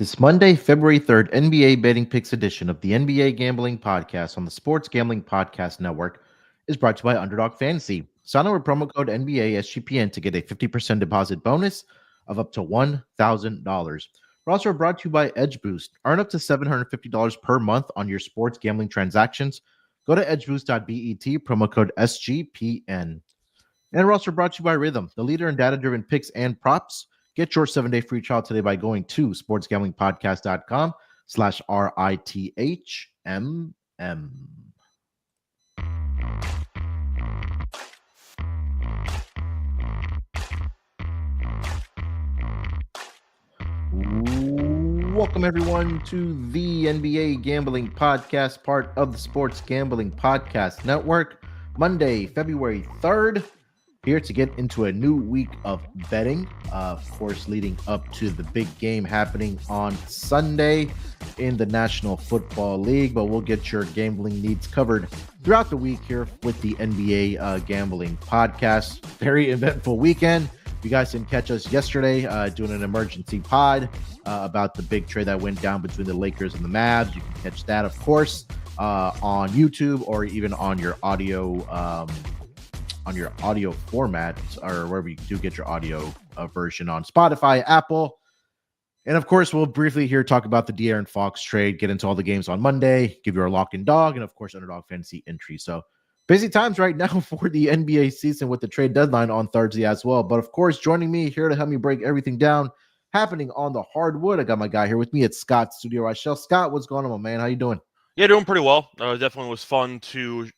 This Monday, February 3rd, NBA Betting Picks edition of the NBA Gambling Podcast on the Sports Gambling Podcast Network is brought to you by Underdog Fantasy. Sign up with promo code NBA SGPN to get a 50% deposit bonus of up to $1,000. We're also brought to you by Edge Boost. Earn up to $750 per month on your sports gambling transactions. Go to edgeboost.bet, promo code SGPN. And we're also brought to you by Rhythm, the leader in data-driven picks and props. Get your 7-day free trial today by going to sportsgamblingpodcast.com/RITHMM. Welcome, everyone, to the NBA Gambling Podcast, part of the Sports Gambling Podcast Network. Monday, February 3rd. Here to get into a new week of betting, of course, leading up to the big game happening on Sunday in the National Football League. But we'll get your gambling needs covered throughout the week here with the NBA Gambling Podcast. Very eventful weekend. You guys didn't catch us yesterday doing an emergency pod about the big trade that went down between the Lakers and the Mavs. You can catch that, of course, on YouTube or even on your audio format, or wherever you do get your audio version on Spotify, Apple. And of course, we'll briefly here talk about the De'Aaron Fox trade, get into all the games on Monday, give you our lock and dog, and of course, Underdog Fantasy entry. So busy times right now for the NBA season with the trade deadline on Thursday as well. But of course, joining me here to help me break everything down happening on the hardwood, I got my guy here with me. It's Scott, Studio Reichel. Scott, what's going on, my man? How you doing? Yeah, doing pretty well. Definitely was fun to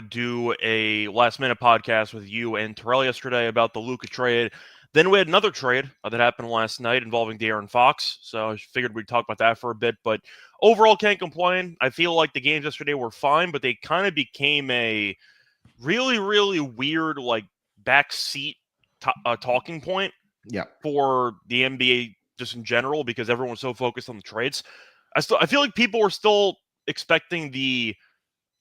do a last-minute podcast with you and Terrell yesterday about the Luka trade. Then we had another trade that happened last night involving De'Aaron Fox, so I figured we'd talk about that for a bit. But overall, can't complain. I feel like the games yesterday were fine, but they kind of became a really, really weird, like, backseat talking point for the NBA just in general, because everyone was so focused on the trades. I feel like people were still expecting the,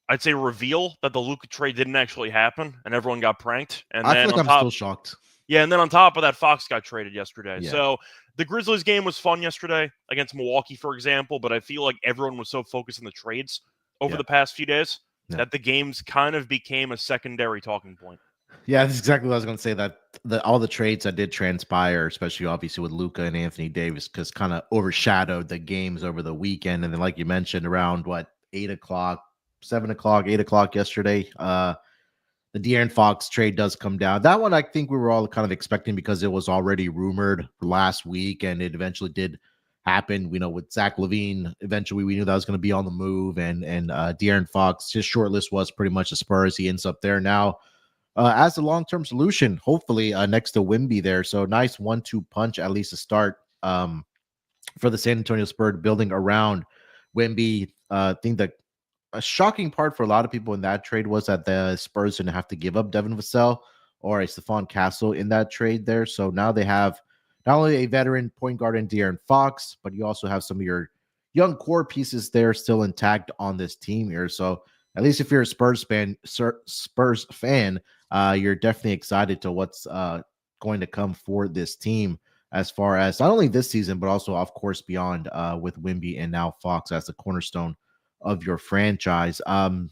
I'd say, reveal that the Luka trade didn't actually happen, and everyone got pranked. And I then feel like I'm still shocked. Yeah, and then on top of that, Fox got traded yesterday. Yeah. So the Grizzlies game was fun yesterday against Milwaukee, for example, but I feel like everyone was so focused on the trades over the past few days that the games kind of became a secondary talking point. Yeah, that's exactly what I was going to say, that all the trades that did transpire, especially obviously with Luka and Anthony Davis, because kind of overshadowed the games over the weekend. And then, like you mentioned, around 8 o'clock, 7 o'clock, 8 o'clock yesterday, the De'Aaron Fox trade does come down. That one I think we were all kind of expecting because it was already rumored last week, and it eventually did happen. We know with Zach Lavine, eventually we knew that was going to be on the move, and De'Aaron Fox, his short list was pretty much the Spurs. He ends up there now as a long-term solution, hopefully next to Wemby there. So nice 1-2 punch, at least to start for the San Antonio Spurs, building around Wemby. I think that a shocking part for a lot of people in that trade was that the Spurs didn't have to give up Devin Vassell or a Stephon Castle in that trade there. So now they have not only a veteran point guard in De'Aaron Fox, but you also have some of your young core pieces there still intact on this team here. So at least if you're a Spurs fan, you're definitely excited to what's going to come for this team as far as not only this season, but also, of course, beyond with Wemby and now Fox as the cornerstone of your franchise. The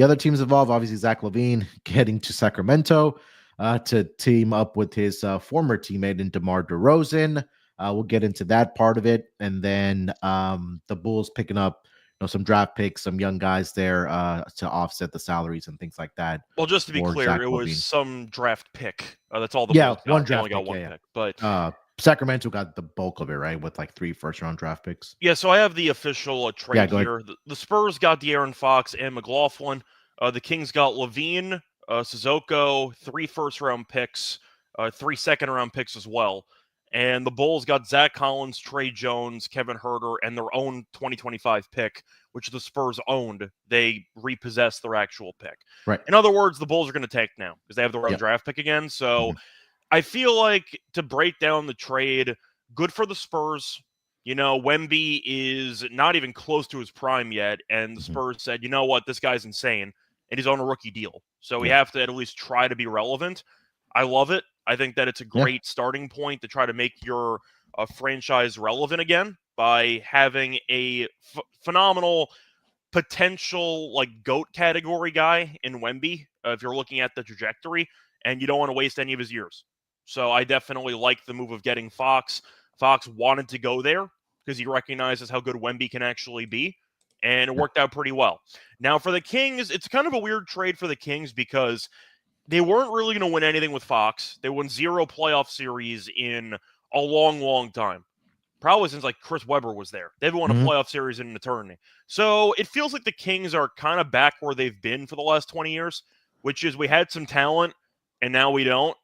other teams involved, obviously, Zach Lavine heading to Sacramento to team up with his former teammate in DeMar DeRozan. We'll get into that part of it. And then the Bulls picking up some draft picks, some young guys there to offset the salaries and things like that. Well, just to be clear, it was some draft pick. That's all the Bulls got. One draft only got one pick. But Sacramento got the bulk of it, right? With 3 first-round draft picks. Yeah, so I have the official trade here. The Spurs got De'Aaron Fox and McLaughlin. The Kings got Lavine, Sissoko, 3 first-round picks, 3 second-round picks as well. And the Bulls got Zach Collins, Trey Jones, Kevin Huerter, and their own 2025 pick, which the Spurs owned. They repossessed their actual pick. Right. In other words, the Bulls are going to tank now because they have their own draft pick again. So I feel like, to break down the trade, good for the Spurs. Wemby is not even close to his prime yet, and the Spurs said, you know what, this guy's insane, and he's on a rookie deal. So we have to at least try to be relevant. I love it. I think that it's a great starting point to try to make your franchise relevant again. by having a phenomenal potential like GOAT category guy in Wemby, if you're looking at the trajectory, and you don't want to waste any of his years. So I definitely like the move of getting Fox. Fox wanted to go there because he recognizes how good Wemby can actually be, and it worked out pretty well. Now for the Kings, it's kind of a weird trade for the Kings because they weren't really going to win anything with Fox. They won 0 playoff series in a long, long time. Probably since like Chris Webber was there. They haven't won a playoff series in an eternity. So it feels like the Kings are kind of back where they've been for the last 20 years, which is we had some talent and now we don't.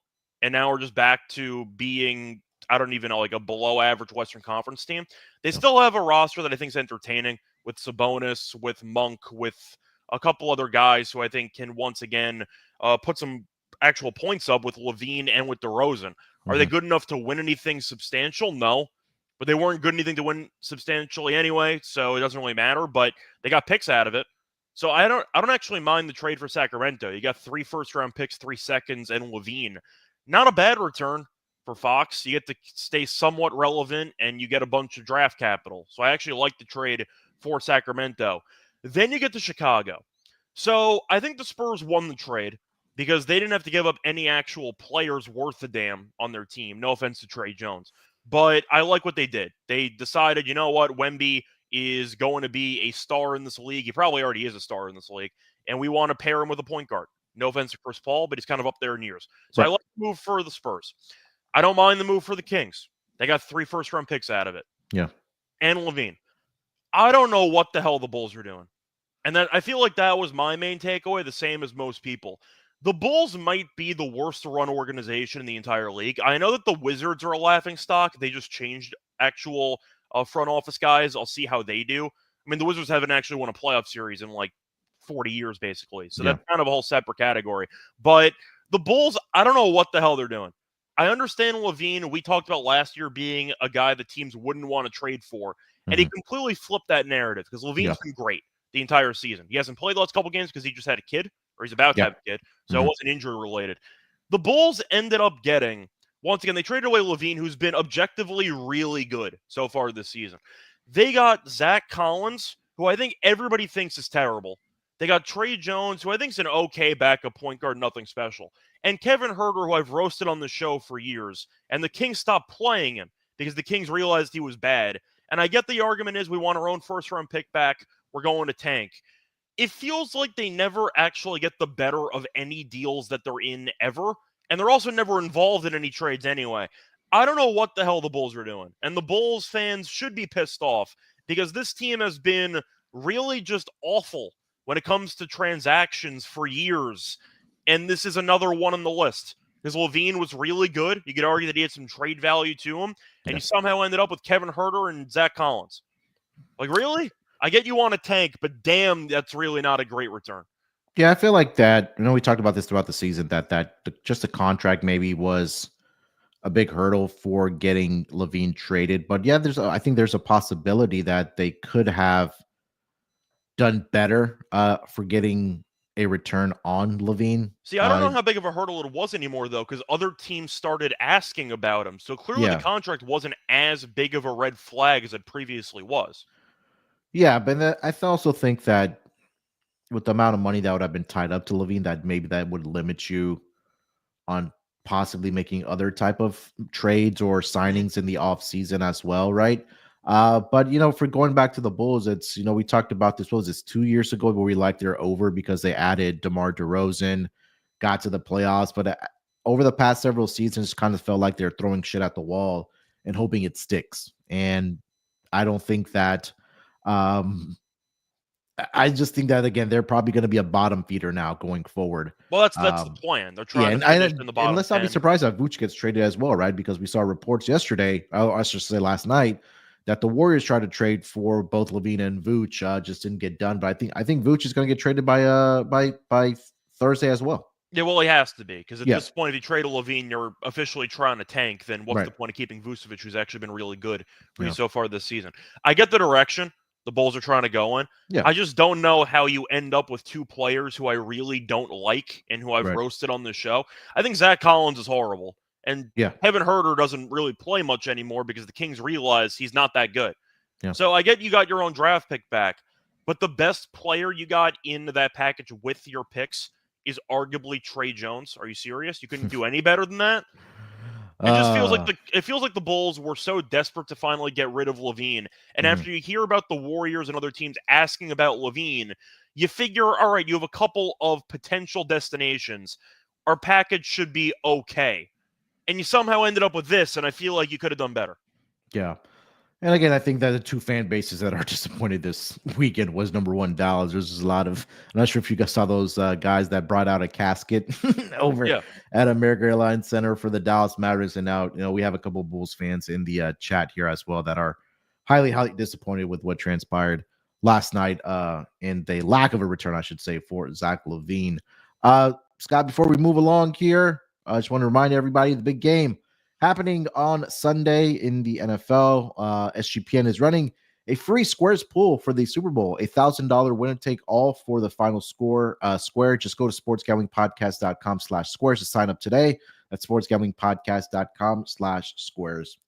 And now we're just back to being, I don't even know, like a below average Western Conference team. They still have a roster that I think is entertaining with Sabonis, with Monk, with a couple other guys who I think can once again put some actual points up with Lavine and with DeRozan. Are they good enough to win anything substantial? No. But they weren't good anything to win substantially anyway, so it doesn't really matter. But they got picks out of it. So I don't actually mind the trade for Sacramento. You got 3 first-round picks, 3 seconds, and Lavine. Not a bad return for Fox. You get to stay somewhat relevant, and you get a bunch of draft capital. So I actually like the trade for Sacramento. Then you get to Chicago. So I think the Spurs won the trade because they didn't have to give up any actual players worth a damn on their team. No offense to Trey Jones. But I like what they did. They decided, you know what, Wemby is going to be a star in this league. He probably already is a star in this league. And we want to pair him with a point guard. No offense to Chris Paul, but he's kind of up there in years. So I like the move for the Spurs. I don't mind the move for the Kings. They got 3 first-round picks out of it. Yeah. And Lavine. I don't know what the hell the Bulls are doing. And I feel like that was my main takeaway, the same as most people. The Bulls might be the worst run organization in the entire league. I know that the Wizards are a laughingstock. They just changed actual front office guys. I'll see how they do. I mean, the Wizards haven't actually won a playoff series in like 40 years, basically. So that's kind of a whole separate category. But the Bulls, I don't know what the hell they're doing. I understand Lavine. We talked about last year being a guy the teams wouldn't want to trade for. And he completely flipped that narrative because Lavine's been great the entire season. He hasn't played the last couple games because he just had a kid, or he's about to have a kid, so it wasn't injury related. The Bulls ended up getting, once again, they traded away Lavine, who's been objectively really good so far this season. They got Zach Collins, who I think everybody thinks is terrible. They got Trey Jones, who I think is an okay backup point guard, nothing special. And Kevin Huerter, who I've roasted on the show for years. And the Kings stopped playing him because the Kings realized he was bad. And I get the argument is we want our own first-round pick back. We're going to tank. It feels like they never actually get the better of any deals that they're in ever. And they're also never involved in any trades anyway. I don't know what the hell the Bulls are doing. And the Bulls fans should be pissed off because this team has been really just awful when it comes to transactions for years. And this is another one on the list. Because Lavine was really good. You could argue that he had some trade value to him. And you somehow ended up with Kevin Huerter and Zach Collins. Like, really? I get you want a tank, but damn, that's really not a great return. Yeah, I feel like that. We talked about this throughout the season, just the contract maybe was a big hurdle for getting Lavine traded. But yeah, I think there's a possibility that they could have done better for getting a return on Lavine. See, I don't know how big of a hurdle it was anymore, though, because other teams started asking about him. So clearly the contract wasn't as big of a red flag as it previously was. Yeah, but I also think that with the amount of money that would have been tied up to Lavine, that maybe that would limit you on possibly making other type of trades or signings in the off season as well, right? But for going back to the Bulls, it's we talked about this. What was this 2 years ago where we liked their over because they added DeMar DeRozan, got to the playoffs, but over the past several seasons, kind of felt like they're throwing shit at the wall and hoping it sticks. And I don't think that. I just think that again, they're probably going to be a bottom feeder now going forward. Well, that's the plan. They're trying to finish in the bottom. And let's not be surprised if Vooch gets traded as well, right? Because we saw reports yesterday, I should say last night, that the Warriors tried to trade for both Lavine and Vooch, just didn't get done. But I think Vooch is going to get traded by Thursday as well. Yeah, well, he has to be because at this point, if you trade a Lavine, you're officially trying to tank. Then what's the point of keeping Vucevic, who's actually been really good for you so far this season? I get the direction the Bulls are trying to go in. Yeah. I just don't know how you end up with 2 players who I really don't like and who I've roasted on this show. I think Zach Collins is horrible. And Kevin Huerter doesn't really play much anymore because the Kings realize he's not that good. Yeah. So I get you got your own draft pick back, but the best player you got into that package with your picks is arguably Trey Jones. Are you serious? You couldn't do any better than that? It just feels like the Bulls were so desperate to finally get rid of Lavine. And after you hear about the Warriors and other teams asking about Lavine, you figure, all right, you have a couple of potential destinations. Our package should be okay. And you somehow ended up with this, and I feel like you could have done better. Yeah. And again, I think that the two fan bases that are disappointed this weekend was number one, Dallas. There's a lot of, I'm not sure if you guys saw those guys that brought out a casket over at American Airlines Center for the Dallas Mavericks. And now, we have a couple of Bulls fans in the chat here as well that are highly, highly disappointed with what transpired last night and the lack of a return, I should say, for Zach Lavine. Scott, before we move along here, I just want to remind everybody the big game happening on Sunday in the NFL. SGPN is running a free Squares pool for the Super Bowl, $1,000 winner take all for the final square. Just go to sportsgamblingpodcast.com/squares to sign up today. That's sportsgamblingpodcast.com/squares.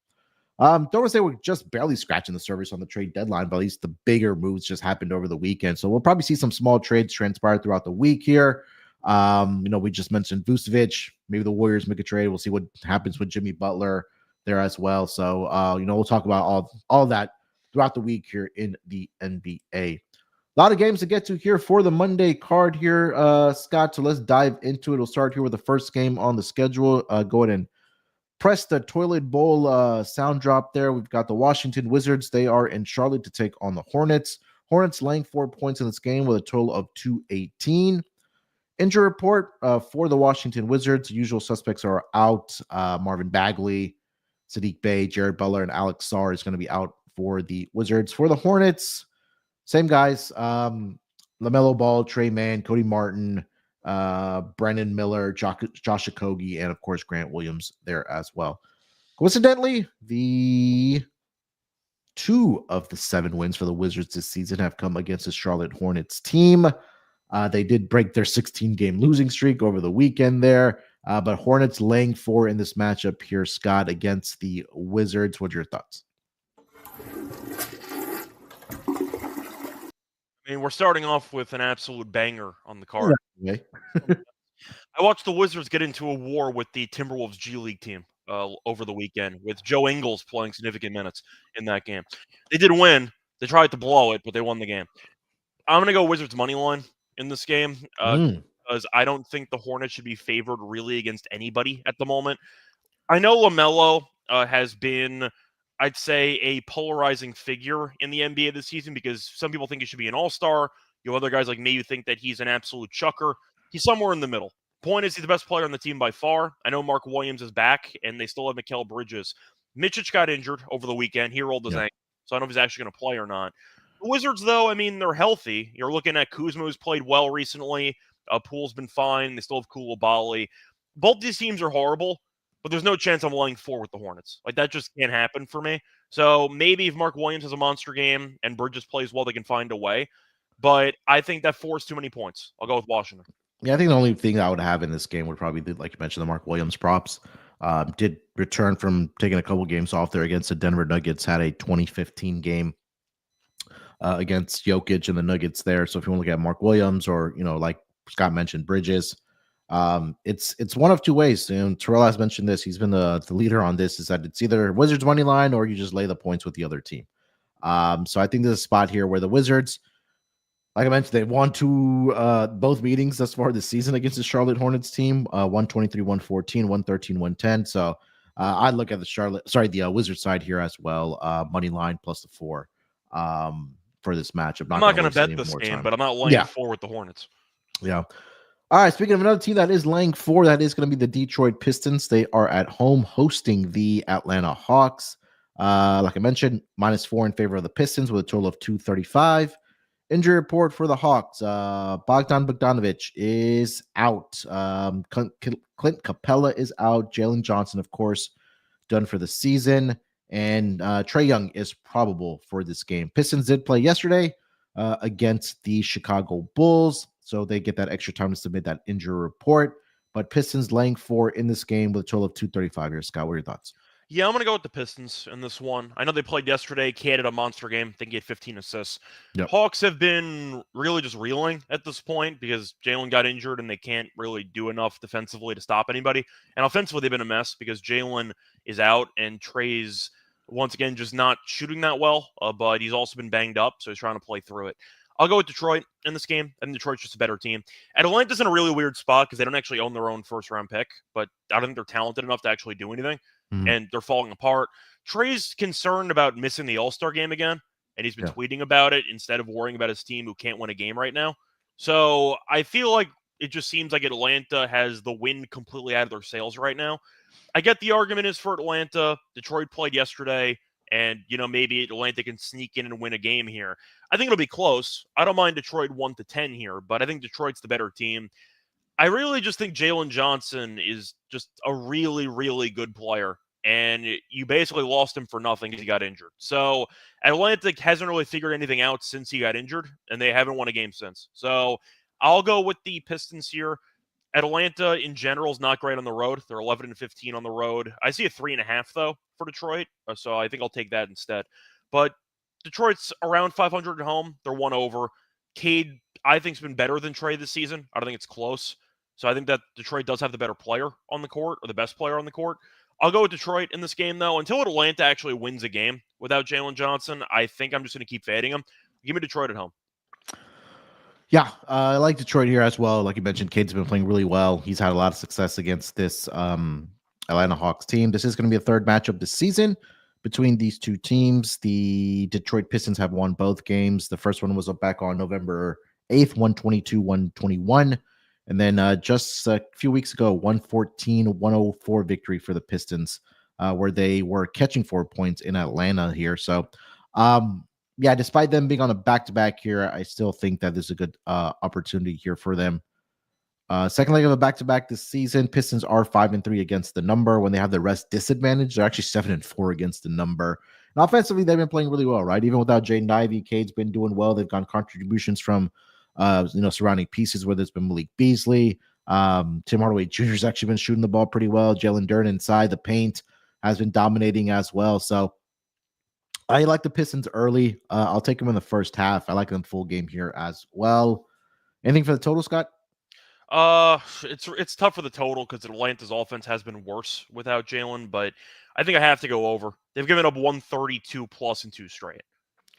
Don't want to say we're just barely scratching the surface on the trade deadline, but at least the bigger moves just happened over the weekend. So we'll probably see some small trades transpire throughout the week here. We just mentioned Vucevic. Maybe the Warriors make a trade. We'll see what happens with Jimmy Butler there as well. So, we'll talk about all that throughout the week here in the NBA. A lot of games to get to here for the Monday card here, Scott. So let's dive into it. We'll start here with the first game on the schedule. Go ahead and press the toilet bowl sound drop there. We've got the Washington Wizards. They are in Charlotte to take on the Hornets. Hornets laying 4 points in this game with a total of 218. Injury report for the Washington Wizards. Usual suspects are out. Marvin Bagley, Sadiq Bey, Jared Butler, and Alex Sarr is going to be out for the Wizards. For the Hornets, same guys. LaMelo Ball, Trey Mann, Cody Martin, Brennan Miller, Josh Okogie, and, of course, Grant Williams there as well. Coincidentally, the 2 of the 7 wins for the Wizards this season have come against the Charlotte Hornets team. They did break their 16-game losing streak over the weekend there, but Hornets laying 4 in this matchup here, Scott, against the Wizards. What are your thoughts? I mean, we're starting off with an absolute banger on the card. I watched the Wizards get into a war with the Timberwolves G League team over the weekend, with Joe Ingles playing significant minutes in that game. They did win. They tried to blow it, but they won the game. I'm going to go Wizards money line in this game because I don't think the Hornets should be favored really against anybody at the moment. I know LaMelo has been, I'd say, a polarizing figure in the NBA this season because some people think he should be an all-star. You have other guys like me who think that he's an absolute chucker. He's somewhere in the middle. Point is, he's the best player on the team by far. I know Mark Williams is back, and they still have Mikal Bridges. Mitchich got injured over the weekend. He rolled his ankle, so I don't know if he's actually going to play or not. The Wizards, though, I mean, they're healthy. You're looking at Kuzma, who's played well recently. Poole's been fine. They still have Koulibaly. Both these teams are horrible, but there's no chance I'm laying 4 with the Hornets. Like, that just can't happen for me. So maybe if Mark Williams has a monster game and Bridges plays well, they can find a way. But I think that 4 is too many points. I'll go with Washington. Yeah, I think the only thing I would have in this game would probably be, like you mentioned, the Mark Williams props. Did return from taking a couple games off there against the Denver Nuggets, had a 2015 game against Jokic and the Nuggets there. So if you want to look at Mark Williams or, like Scott mentioned, Bridges, it's one of 2 ways. And Terrell has mentioned this. He's been the leader on this, is that it's either Wizards money line or you just lay the points with the other team. So I think there's a spot here where the Wizards, like I mentioned, they won both meetings thus far this season against the Charlotte Hornets team, 123-114, 113-110. So I'd look at the Wizards side here as well, money line plus the 4 for this matchup. I'm not going to bet this game, but I'm not laying 4 with the Hornets. Yeah. All right, speaking of another team that is laying 4, that is going to be the Detroit Pistons. They are at home hosting the Atlanta Hawks. Like I mentioned, -4 in favor of the Pistons with a total of 235. Injury report for the Hawks. Bogdan Bogdanovic is out. Clint Capella is out. Jalen Johnson, of course, done for the season. And Trae Young is probable for this game. Pistons did play yesterday against the Chicago Bulls, so they get that extra time to submit that injury report. But Pistons laying 4 in this game with a total of 235 here. Scott, what are your thoughts? Yeah, I'm going to go with the Pistons in this one. I know they played yesterday. Cade had a monster game. I think he had 15 assists. Yep. Hawks have been really just reeling at this point because Jalen got injured and they can't really do enough defensively to stop anybody. And offensively, they've been a mess because Jalen is out and Trey's, once again, just not shooting that well, but he's also been banged up, so he's trying to play through it. I'll go with Detroit in this game. I think Detroit's just a better team. Atlanta's in a really weird spot because they don't actually own their own first-round pick, but I don't think they're talented enough to actually do anything. And they're falling apart. Trey's concerned about missing the All-Star game again, and he's been tweeting about it instead of worrying about his team who can't win a game right now. So I feel like it just seems like Atlanta has the wind completely out of their sails right now. I get the argument is for Atlanta. Detroit played yesterday, and, maybe Atlanta can sneak in and win a game here. I think it'll be close. I don't mind Detroit 1-10 here, but I think Detroit's the better team. I really just think Jalen Johnson is just a really, really good player. And you basically lost him for nothing because he got injured. So Atlanta hasn't really figured anything out since he got injured, and they haven't won a game since. So I'll go with the Pistons here. Atlanta in general is not great on the road. They're 11-15 on the road. I see a 3.5 though for Detroit, so I think I'll take that instead. But Detroit's around 500 at home. They're 1 over. Cade, I think, has been better than Trey this season. I don't think it's close. So I think that Detroit does have the better player on the court, or the best player on the court. I'll go with Detroit in this game, though. Until Atlanta actually wins a game without Jalen Johnson, I think I'm just going to keep fading him. Give me Detroit at home. Yeah, I like Detroit here as well. Like you mentioned, Cade's been playing really well. He's had a lot of success against this Atlanta Hawks team. This is going to be a third matchup this season between these two teams. The Detroit Pistons have won both games. The first one was back on November 8th, 122-121. And then just a few weeks ago, 114-104 victory for the Pistons, where they were catching 4 points in Atlanta here. So, yeah, despite them being on a back-to-back here, I still think that there's a good opportunity here for them. Second leg of a back-to-back this season, Pistons are 5-3 against the number. When they have the rest disadvantage, they're actually 7-4 against the number. And offensively, they've been playing really well, right? Even without Jaden Ivey, Cade's been doing well. They've gotten contributions from surrounding pieces, whether it's been Malik Beasley. Tim Hardaway Jr. has actually been shooting the ball pretty well. Jalen Duren inside the paint has been dominating as well. So I like the Pistons early. I'll take them in the first half. I like them full game here as well. Anything for the total, Scott? It's tough for the total because Atlanta's offense has been worse without Jalen, but I think I have to go over. They've given up 132 plus in 2 straight.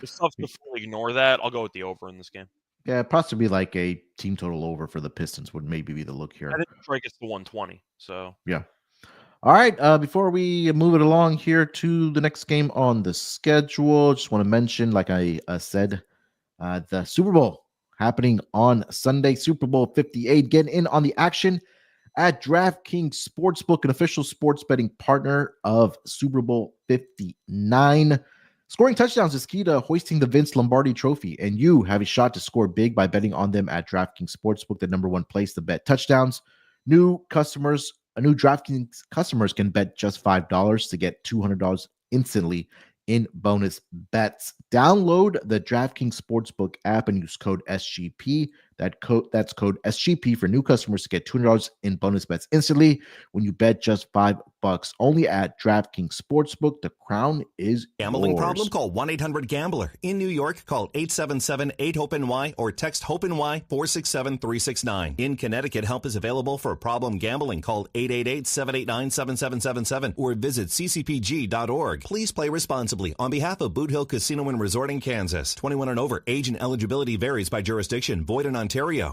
It's tough to fully ignore that. I'll go with the over in this game. Yeah, possibly like a team total over for the Pistons would maybe be the look here. I think Detroit gets to 120. So yeah. All right. Before we move it along here to the next game on the schedule, just want to mention, like I said, the Super Bowl happening on Sunday, Super Bowl 58. Getting in on the action at DraftKings Sportsbook, an official sports betting partner of Super Bowl 59. Scoring touchdowns is key to hoisting the Vince Lombardi trophy, and you have a shot to score big by betting on them at DraftKings Sportsbook, the number one place to bet touchdowns. New DraftKings customers can bet just $5 to get $200 instantly in bonus bets. Download the DraftKings Sportsbook app and use code SGP. That's code SGP for new customers to get $200 in bonus bets instantly when you bet just $5 only at DraftKings Sportsbook. The crown is Gambling yours. problem? Call 1-800-GAMBLER. In New York, call 877-8-HOPENY or text HOPENY 467-369. In Connecticut, help is available for problem gambling. Call 888-789-7777 or visit ccpg.org. Please play responsibly. On behalf of Boot Hill Casino and Resort in Kansas, 21 and over, age and eligibility varies by jurisdiction. Void in Ontario.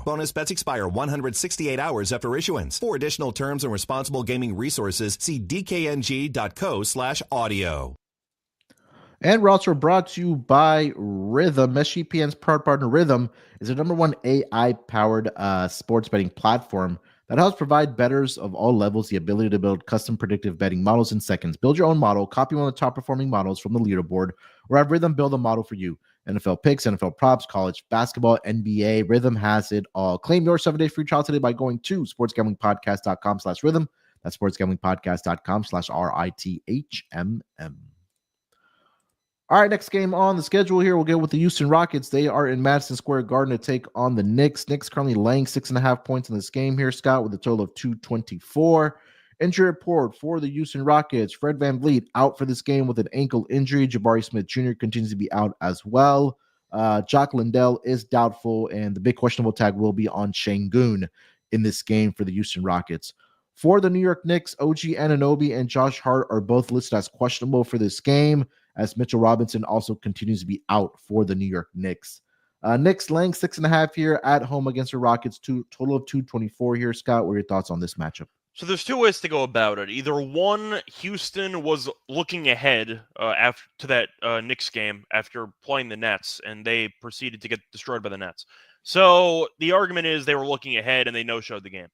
Bonus bets expire 168 hours after issuance. For additional terms and responsible gaming resources, see dkng.co/audio. And we're also brought to you by Rhythm. SGPN's proud partner Rhythm is the number one AI-powered sports betting platform that helps provide bettors of all levels the ability to build custom predictive betting models in seconds. Build your own model, copy one of the top-performing models from the leaderboard, or have Rhythm build a model for you. NFL picks, NFL props, college basketball, NBA. Rhythm has it all. Claim your 7-day free trial today by going to sportsgamblingpodcast.com/rhythm. That's sportsgamblingpodcast.com/RITHMM. All right, next game on the schedule here, we'll get with the Houston Rockets. They are in Madison Square Garden to take on the Knicks. Knicks currently laying 6.5 points in this game here, Scott, with a total of 224. Injury report for the Houston Rockets. Fred VanVleet out for this game with an ankle injury. Jabari Smith Jr. continues to be out as well. Jock Lindell is doubtful, and the big questionable tag will be on Şengün in this game for the Houston Rockets. For the New York Knicks, OG Anunoby and Josh Hart are both listed as questionable for this game, as Mitchell Robinson also continues to be out for the New York Knicks. Knicks laying 6.5 here at home against the Rockets. Total of 224 here. Scott, what are your thoughts on this matchup? So there's two ways to go about it. Either one, Houston was looking ahead after to that Knicks game after playing the Nets, and they proceeded to get destroyed by the Nets. So the argument is they were looking ahead and they no-showed the game.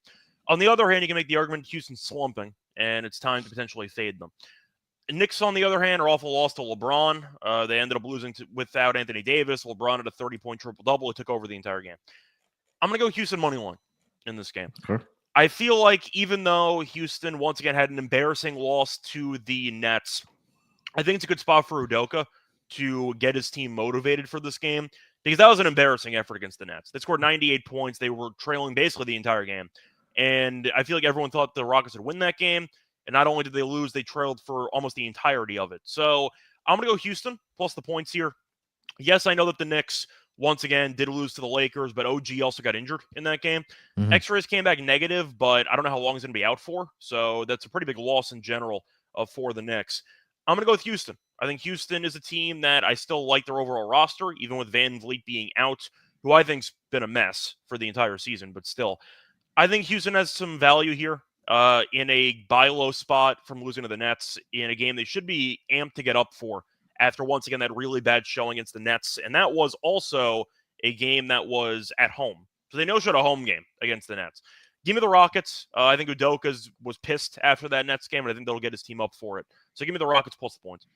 On the other hand, you can make the argument Houston's slumping, and it's time to potentially fade them. Knicks, on the other hand, are awful lost to LeBron. They ended up losing without Anthony Davis. LeBron had a 30-point triple-double. It took over the entire game. I'm going to go Houston money line in this game. Sure. I feel like even though Houston once again had an embarrassing loss to the Nets, I think it's a good spot for Udoka to get his team motivated for this game, because that was an embarrassing effort against the Nets. They scored 98 points. They were trailing basically the entire game. And I feel like everyone thought the Rockets would win that game. And not only did they lose, they trailed for almost the entirety of it. So I'm going to go Houston plus the points here. Yes, I know that the Knicks, once again, did lose to the Lakers, but OG also got injured in that game. Mhm. X-rays came back negative, but I don't know how long he's going to be out for. So that's a pretty big loss in general for the Knicks. I'm going to go with Houston. I think Houston is a team that I still like their overall roster, even with VanVleet being out, who I think's been a mess for the entire season, but still. I think Houston has some value here in a buy low spot from losing to the Nets in a game they should be amped to get up for after, once again, that really bad showing against the Nets. And that was also a game that was at home. So they no-showed a home game against the Nets. Give me the Rockets. I think Udoka was pissed after that Nets game, and I think that'll get his team up for it. So give me the Rockets plus the points.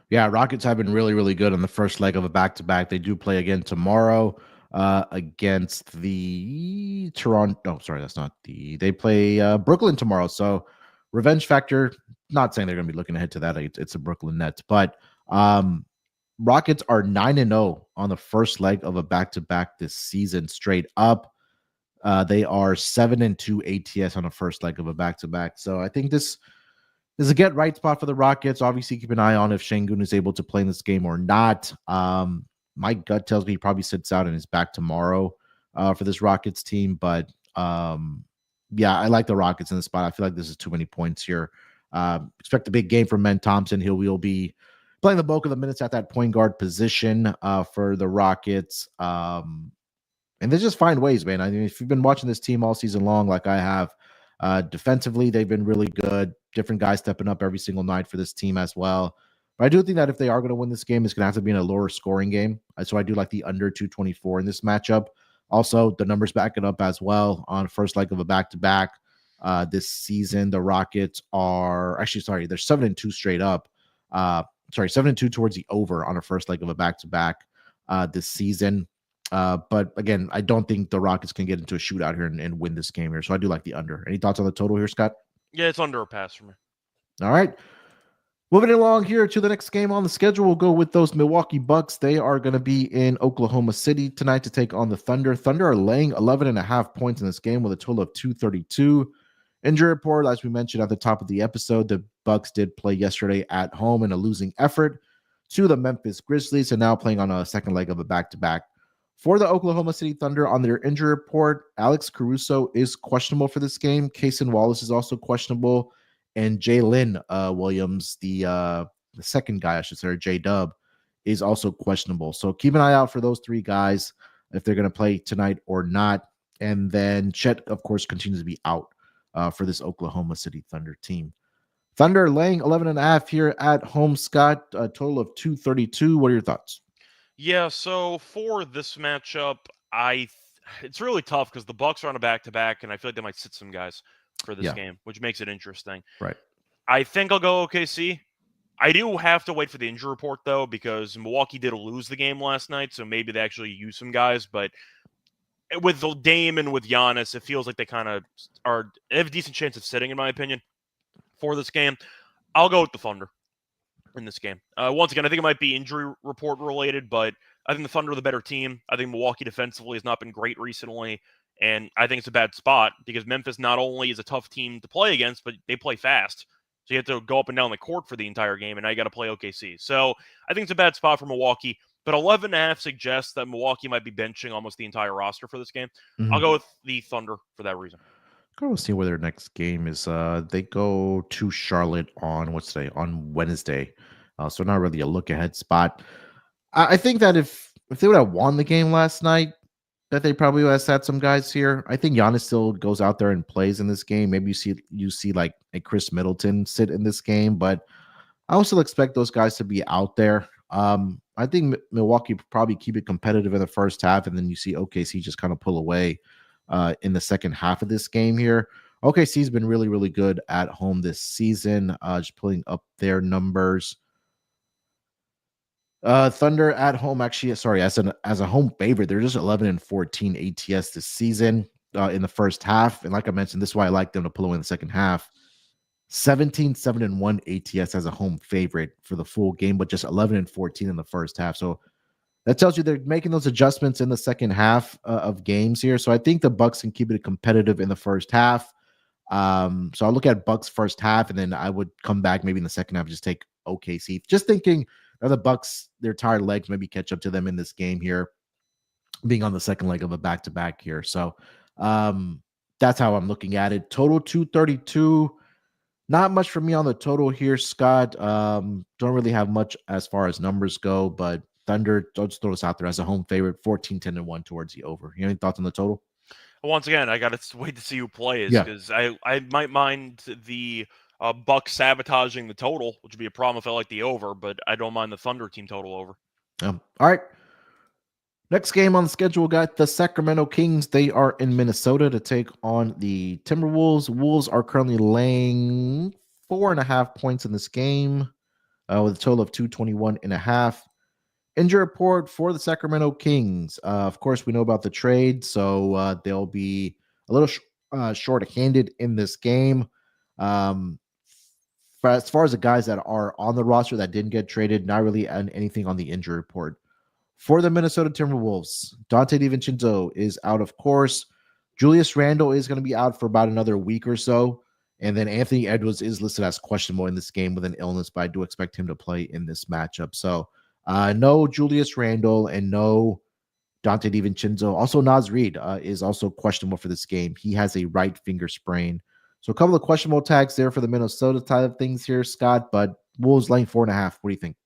Yeah, Rockets have been really, really good on the first leg of a back-to-back. They do play again tomorrow against the Toronto. No, sorry, that's not the. They play Brooklyn tomorrow. So revenge factor. Not saying they're going to be looking ahead to that. It's the Brooklyn Nets, but Rockets are 9-0 on the first leg of a back-to-back this season, straight up. They are 7-2 ATS on the first leg of a back-to-back. So I think this is a get right spot for the Rockets. Obviously, keep an eye on if Şengün is able to play in this game or not. My gut tells me he probably sits out and is back tomorrow for this Rockets team. But yeah, I like the Rockets in the spot. I feel like this is too many points here. Expect a big game from Men Thompson. He will be playing the bulk of the minutes at that point guard position for the Rockets. And they just find ways, man. I mean, if you've been watching this team all season long, like I have, defensively, they've been really good. Different guys stepping up every single night for this team as well. But I do think that if they are going to win this game, it's going to have to be in a lower scoring game. So I do like the under 224 in this matchup. Also, the numbers back it up as well on first leg of a back-to-back this season. The Rockets are actually, sorry, they're 7-2 straight up. 7-2 towards the over on a first leg of a back-to-back this season. But again, I don't think the Rockets can get into a shootout here and win this game here. So I do like the under. Any thoughts on the total here, Scott? Yeah, it's under a pass for me. All right. Moving along here to the next game on the schedule, we'll go with those Milwaukee Bucks. They are going to be in Oklahoma City tonight to take on the Thunder. Thunder are laying 11.5 points in this game with a total of 232. Injury report, as we mentioned at the top of the episode, the Bucks did play yesterday at home in a losing effort to the Memphis Grizzlies, and now playing on a second leg of a back-to-back. For the Oklahoma City Thunder, on their injury report, Alex Caruso is questionable for this game. Cason Wallace is also questionable. And Jalen Williams, the second guy, I should say, J-Dub, is also questionable. So keep an eye out for those three guys, if they're going to play tonight or not. And then Chet, of course, continues to be out for this Oklahoma City Thunder team. Thunder laying 11.5 here at home, Scott, a total of 232. What are your thoughts? Yeah, so for this matchup, it's really tough because the Bucks are on a back-to-back, and I feel like they might sit some guys for this game, which makes it interesting. Right. I think I'll go OKC. I do have to wait for the injury report, though, because Milwaukee did lose the game last night, so maybe they actually use some guys. But with the Dame and with Giannis, it feels like they kind of have a decent chance of sitting, in my opinion, for this game. I'll go with the Thunder in this game. Once again, I think it might be injury report related, but I think the Thunder are the better team. I think Milwaukee defensively has not been great recently, And I think it's a bad spot because Memphis not only is a tough team to play against, but they play fast. So you have to go up and down the court for the entire game, and now you got to play OKC. So I think it's a bad spot for Milwaukee, but 11.5 suggests that Milwaukee might be benching almost the entire roster for this game. I'll go with the Thunder for that reason. We'll see where their next game is. They go to Charlotte on what's today? On Wednesday. So not really a look ahead spot. I think that if they would have won the game last night, that they probably would have sat some guys here. I think Giannis still goes out there and plays in this game. Maybe you see like a Chris Middleton sit in this game, but I also expect those guys to be out there. I think Milwaukee probably keep it competitive in the first half, and then you see OKC just kind of pull away in the second half of this game here. OKC's been really, really good at home this season. Just pulling up their numbers. Thunder at home, actually, sorry, as a home favorite, they're just 11-14 ATS this season in the first half. And like I mentioned, this is why I like them to pull away in the second half. 17-7-1 ATS as a home favorite for the full game, but just 11-14 in the first half. So that tells you they're making those adjustments in the second half of games here. So I think the Bucks can keep it competitive in the first half. So I'll look at Bucks first half, and then I would come back maybe in the second half and just take OKC. Just thinking the Bucks, their tired legs maybe catch up to them in this game here, being on the second leg of a back-to-back here. So that's how I'm looking at it. Total 232. Not much for me on the total here, Scott. Don't really have much as far as numbers go, but Thunder, I'll just throw this out there as a home favorite, 14-10-1 towards the over. You have any thoughts on the total? Once again, I got to wait to see who plays because I might mind the Bucks sabotaging the total, which would be a problem if I like the over, but I don't mind the Thunder team total over. All right. Next game on the schedule, got the Sacramento Kings. They are in Minnesota to take on the Timberwolves. Wolves are currently laying 4.5 points in this game with a total of 221.5. Injury report for the Sacramento Kings. Of course, we know about the trade, so they'll be a little short-handed in this game. As far as the guys that are on the roster that didn't get traded, not really anything on the injury report. For the Minnesota Timberwolves, Donte DiVincenzo is out, of course. Julius Randle is going to be out for about another week or so. And then Anthony Edwards is listed as questionable in this game with an illness, but I do expect him to play in this matchup. So no Julius Randle and no Donte DiVincenzo. Also, Naz Reid is also questionable for this game. He has a right finger sprain. So a couple of questionable tags there for the Minnesota side of things here, Scott, but Wolves laying 4.5. What do you think?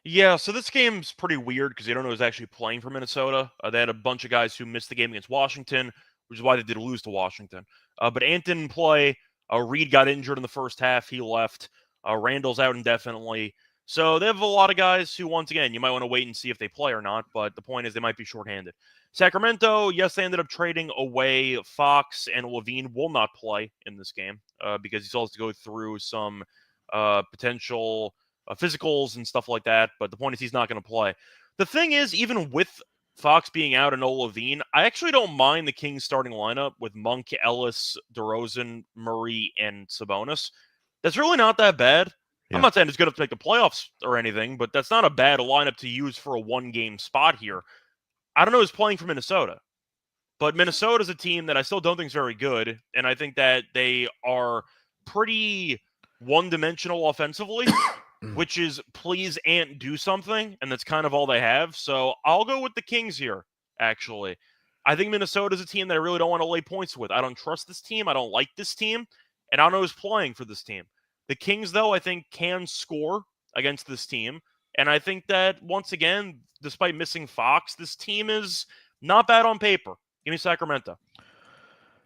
Yeah, so this game's pretty weird because you don't know who's actually playing for Minnesota. They had a bunch of guys who missed the game against Washington, which is why they did lose to Washington. But Ant didn't play. Reed got injured in the first half. He left. Randall's out indefinitely. So they have a lot of guys who, once again, you might want to wait and see if they play or not, but the point is they might be shorthanded. Sacramento, yes, they ended up trading away Fox, and Lavine will not play in this game because he still has to go through some potential physicals and stuff like that, but the point is he's not going to play. The thing is, even with Fox being out and no Lavine, I actually don't mind the Kings starting lineup with Monk, Ellis, DeRozan, Murray, and Sabonis. That's really not that bad. Yeah. I'm not saying it's good enough to make the playoffs or anything, but that's not a bad lineup to use for a one-game spot here. I don't know who's playing for Minnesota, but Minnesota's a team that I still don't think is very good, and I think that they are pretty one-dimensional offensively, which is please Ant do something, and that's kind of all they have. So I'll go with the Kings here, actually. I think Minnesota's a team that I really don't want to lay points with. I don't trust this team. I don't like this team, and I don't know who's playing for this team. The Kings, though, I think can score against this team, and I think that, once again, despite missing Fox, this team is not bad on paper. Give me Sacramento.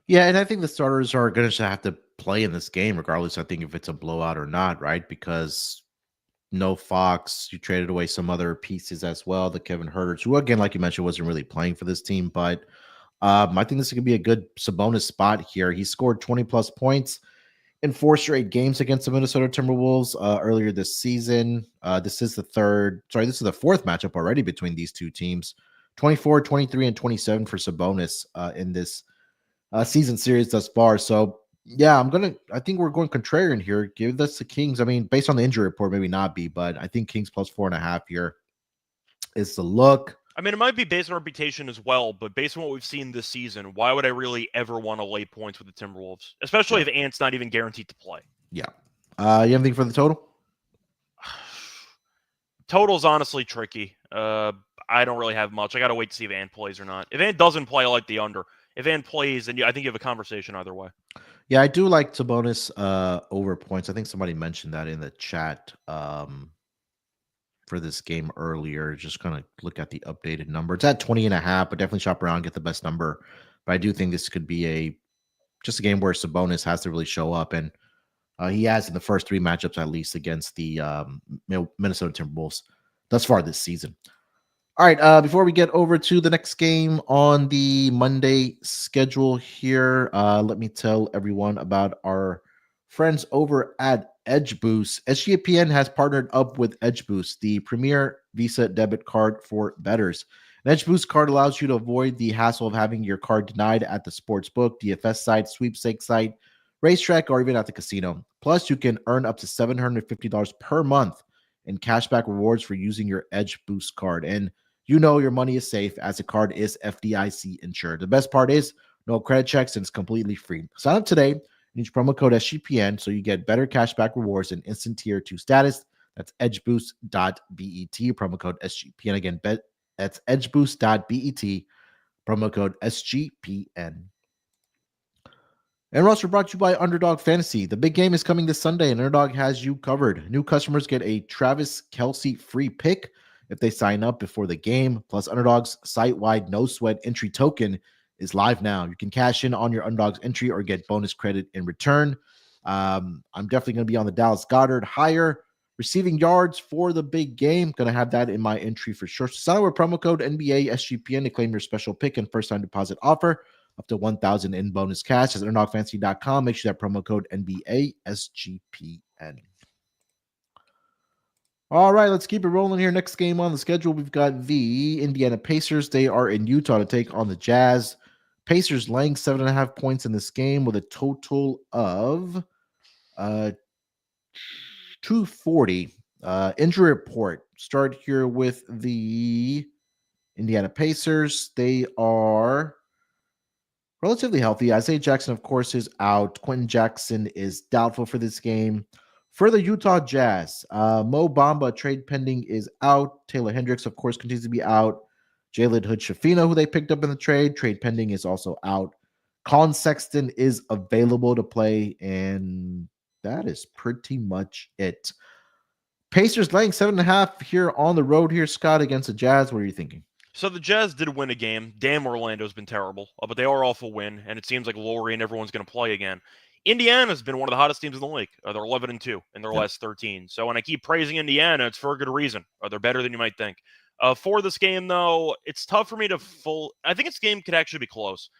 Yeah, and I think the starters are going to have to play in this game, regardless, I think, if it's a blowout or not, right? Because no Fox, you traded away some other pieces as well. The Kevin Huerter, who, again, like you mentioned, wasn't really playing for this team, but I think this could be a good Sabonis spot here. He scored 20-plus points in 4 straight games against the Minnesota Timberwolves earlier this season. This is the 4th matchup already between these two teams. 24, 23, and 27 for Sabonis in this season series thus far. So, yeah, I think we're going contrarian here. Give this to Kings. I mean, based on the injury report, maybe not be, but I think Kings plus 4.5 here is the look. I mean, it might be based on reputation as well, but based on what we've seen this season, why would I really ever want to lay points with the Timberwolves? Especially if Ant's not even guaranteed to play. Yeah. You have anything for the total? Total's honestly tricky. I don't really have much. I got to wait to see if Ant plays or not. If Ant doesn't play, I like the under. If Ant plays, then I think you have a conversation either way. Yeah, I do like Sabonis over points. I think somebody mentioned that in the chat for this game earlier. Just kind of look at the updated number. It's at 20.5, but definitely shop around, get the best number. But I do think this could be just a game where Sabonis has to really show up, and he has in the first 3 matchups at least against the Minnesota Timberwolves thus far this season. All right, before we get over to the next game on the Monday schedule here, let me tell everyone about our friends over at Edge Boost. SGPN has partnered up with Edge Boost, the premier Visa debit card for bettors. An Edge Boost card allows you to avoid the hassle of having your card denied at the sports book, DFS site, sweepstakes site, racetrack, or even at the casino. Plus, you can earn up to $750 per month in cashback rewards for using your Edge Boost card. And you know your money is safe as the card is FDIC insured. The best part is no credit checks and it's completely free. Sign up today and use promo code SGPN so you get better cashback rewards and instant tier 2 status. That's edgeboost.bet, promo code SGPN. Again, that's edgeboost.bet, promo code SGPN. And we're also brought to you by Underdog Fantasy. The big game is coming this Sunday, and Underdog has you covered. New customers get a Travis Kelce free pick if they sign up before the game. Plus, Underdog's site-wide no-sweat entry token is live now. You can cash in on your Underdog's entry or get bonus credit in return. I'm definitely going to be on the Dallas Goedert higher receiving yards for the big game. Going to have that in my entry for sure. So sign up with promo code NBA SGPN to claim your special pick and first-time deposit offer up to $1,000 in bonus cash. At UnderdogFantasy.com. Make sure that promo code NBA SGPN. All right, let's keep it rolling here. Next game on the schedule, we've got the Indiana Pacers. They are in Utah to take on the Jazz. Pacers laying 7.5 points in this game with a total of 240. Injury report. Start here with the Indiana Pacers. They are relatively healthy. Isaiah Jackson, of course, is out. Quentin Jackson is doubtful for this game. For the Utah Jazz, Mo Bamba, trade pending, is out. Taylor Hendricks, of course, continues to be out. Jalen Hood-Schifino, who they picked up in the trade pending, is also out. Colin Sexton is available to play, and that is pretty much it. Pacers laying 7.5 here on the road here, Scott, against the Jazz. What are you thinking? So the Jazz did win a game. Damn, Orlando's been terrible, but they are off a win, and it seems like Laurie and everyone's going to play again. Indiana's been one of the hottest teams in the league. They're 11-2 in their last 13. So when I keep praising Indiana, it's for a good reason. They're better than you might think. For this game, though, it's tough for me to I think this game could actually be close.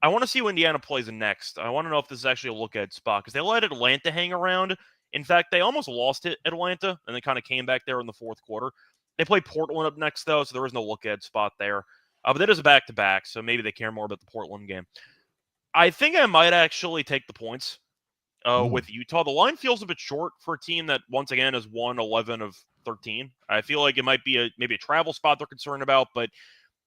I want to see who Indiana plays next. I want to know if this is actually a look-ahead spot because they let Atlanta hang around. In fact, they almost lost it at Atlanta, and they kind of came back there in the fourth quarter. They play Portland up next, though, so there is no look-ahead spot there. But that is a back-to-back, so maybe they care more about the Portland game. I think I might actually take the points with Utah. The line feels a bit short for a team that, once again, has won 11 of 13. I feel like it might be maybe a travel spot they're concerned about, but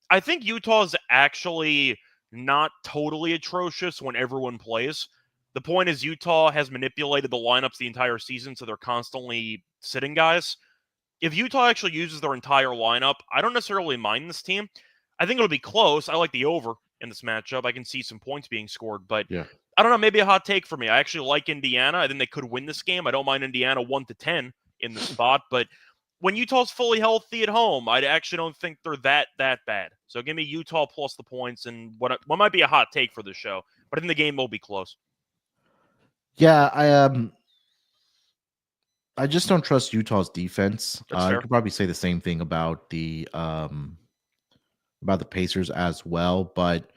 I think Utah is actually not totally atrocious when everyone plays. The point is Utah has manipulated the lineups the entire season, so they're constantly sitting guys. If Utah actually uses their entire lineup, I don't necessarily mind this team. I think it'll be close. I like the over in this matchup. I can see some points being scored, but I don't know, maybe a hot take for me. I actually like Indiana. I think they could win this game. I don't mind Indiana 1-10 in the spot, but when Utah's fully healthy at home, I actually don't think they're that bad. So give me Utah plus the points and what might be a hot take for the show, but I think the game will be close. Yeah, I just don't trust Utah's defense. You could probably say the same thing about the Pacers as well, but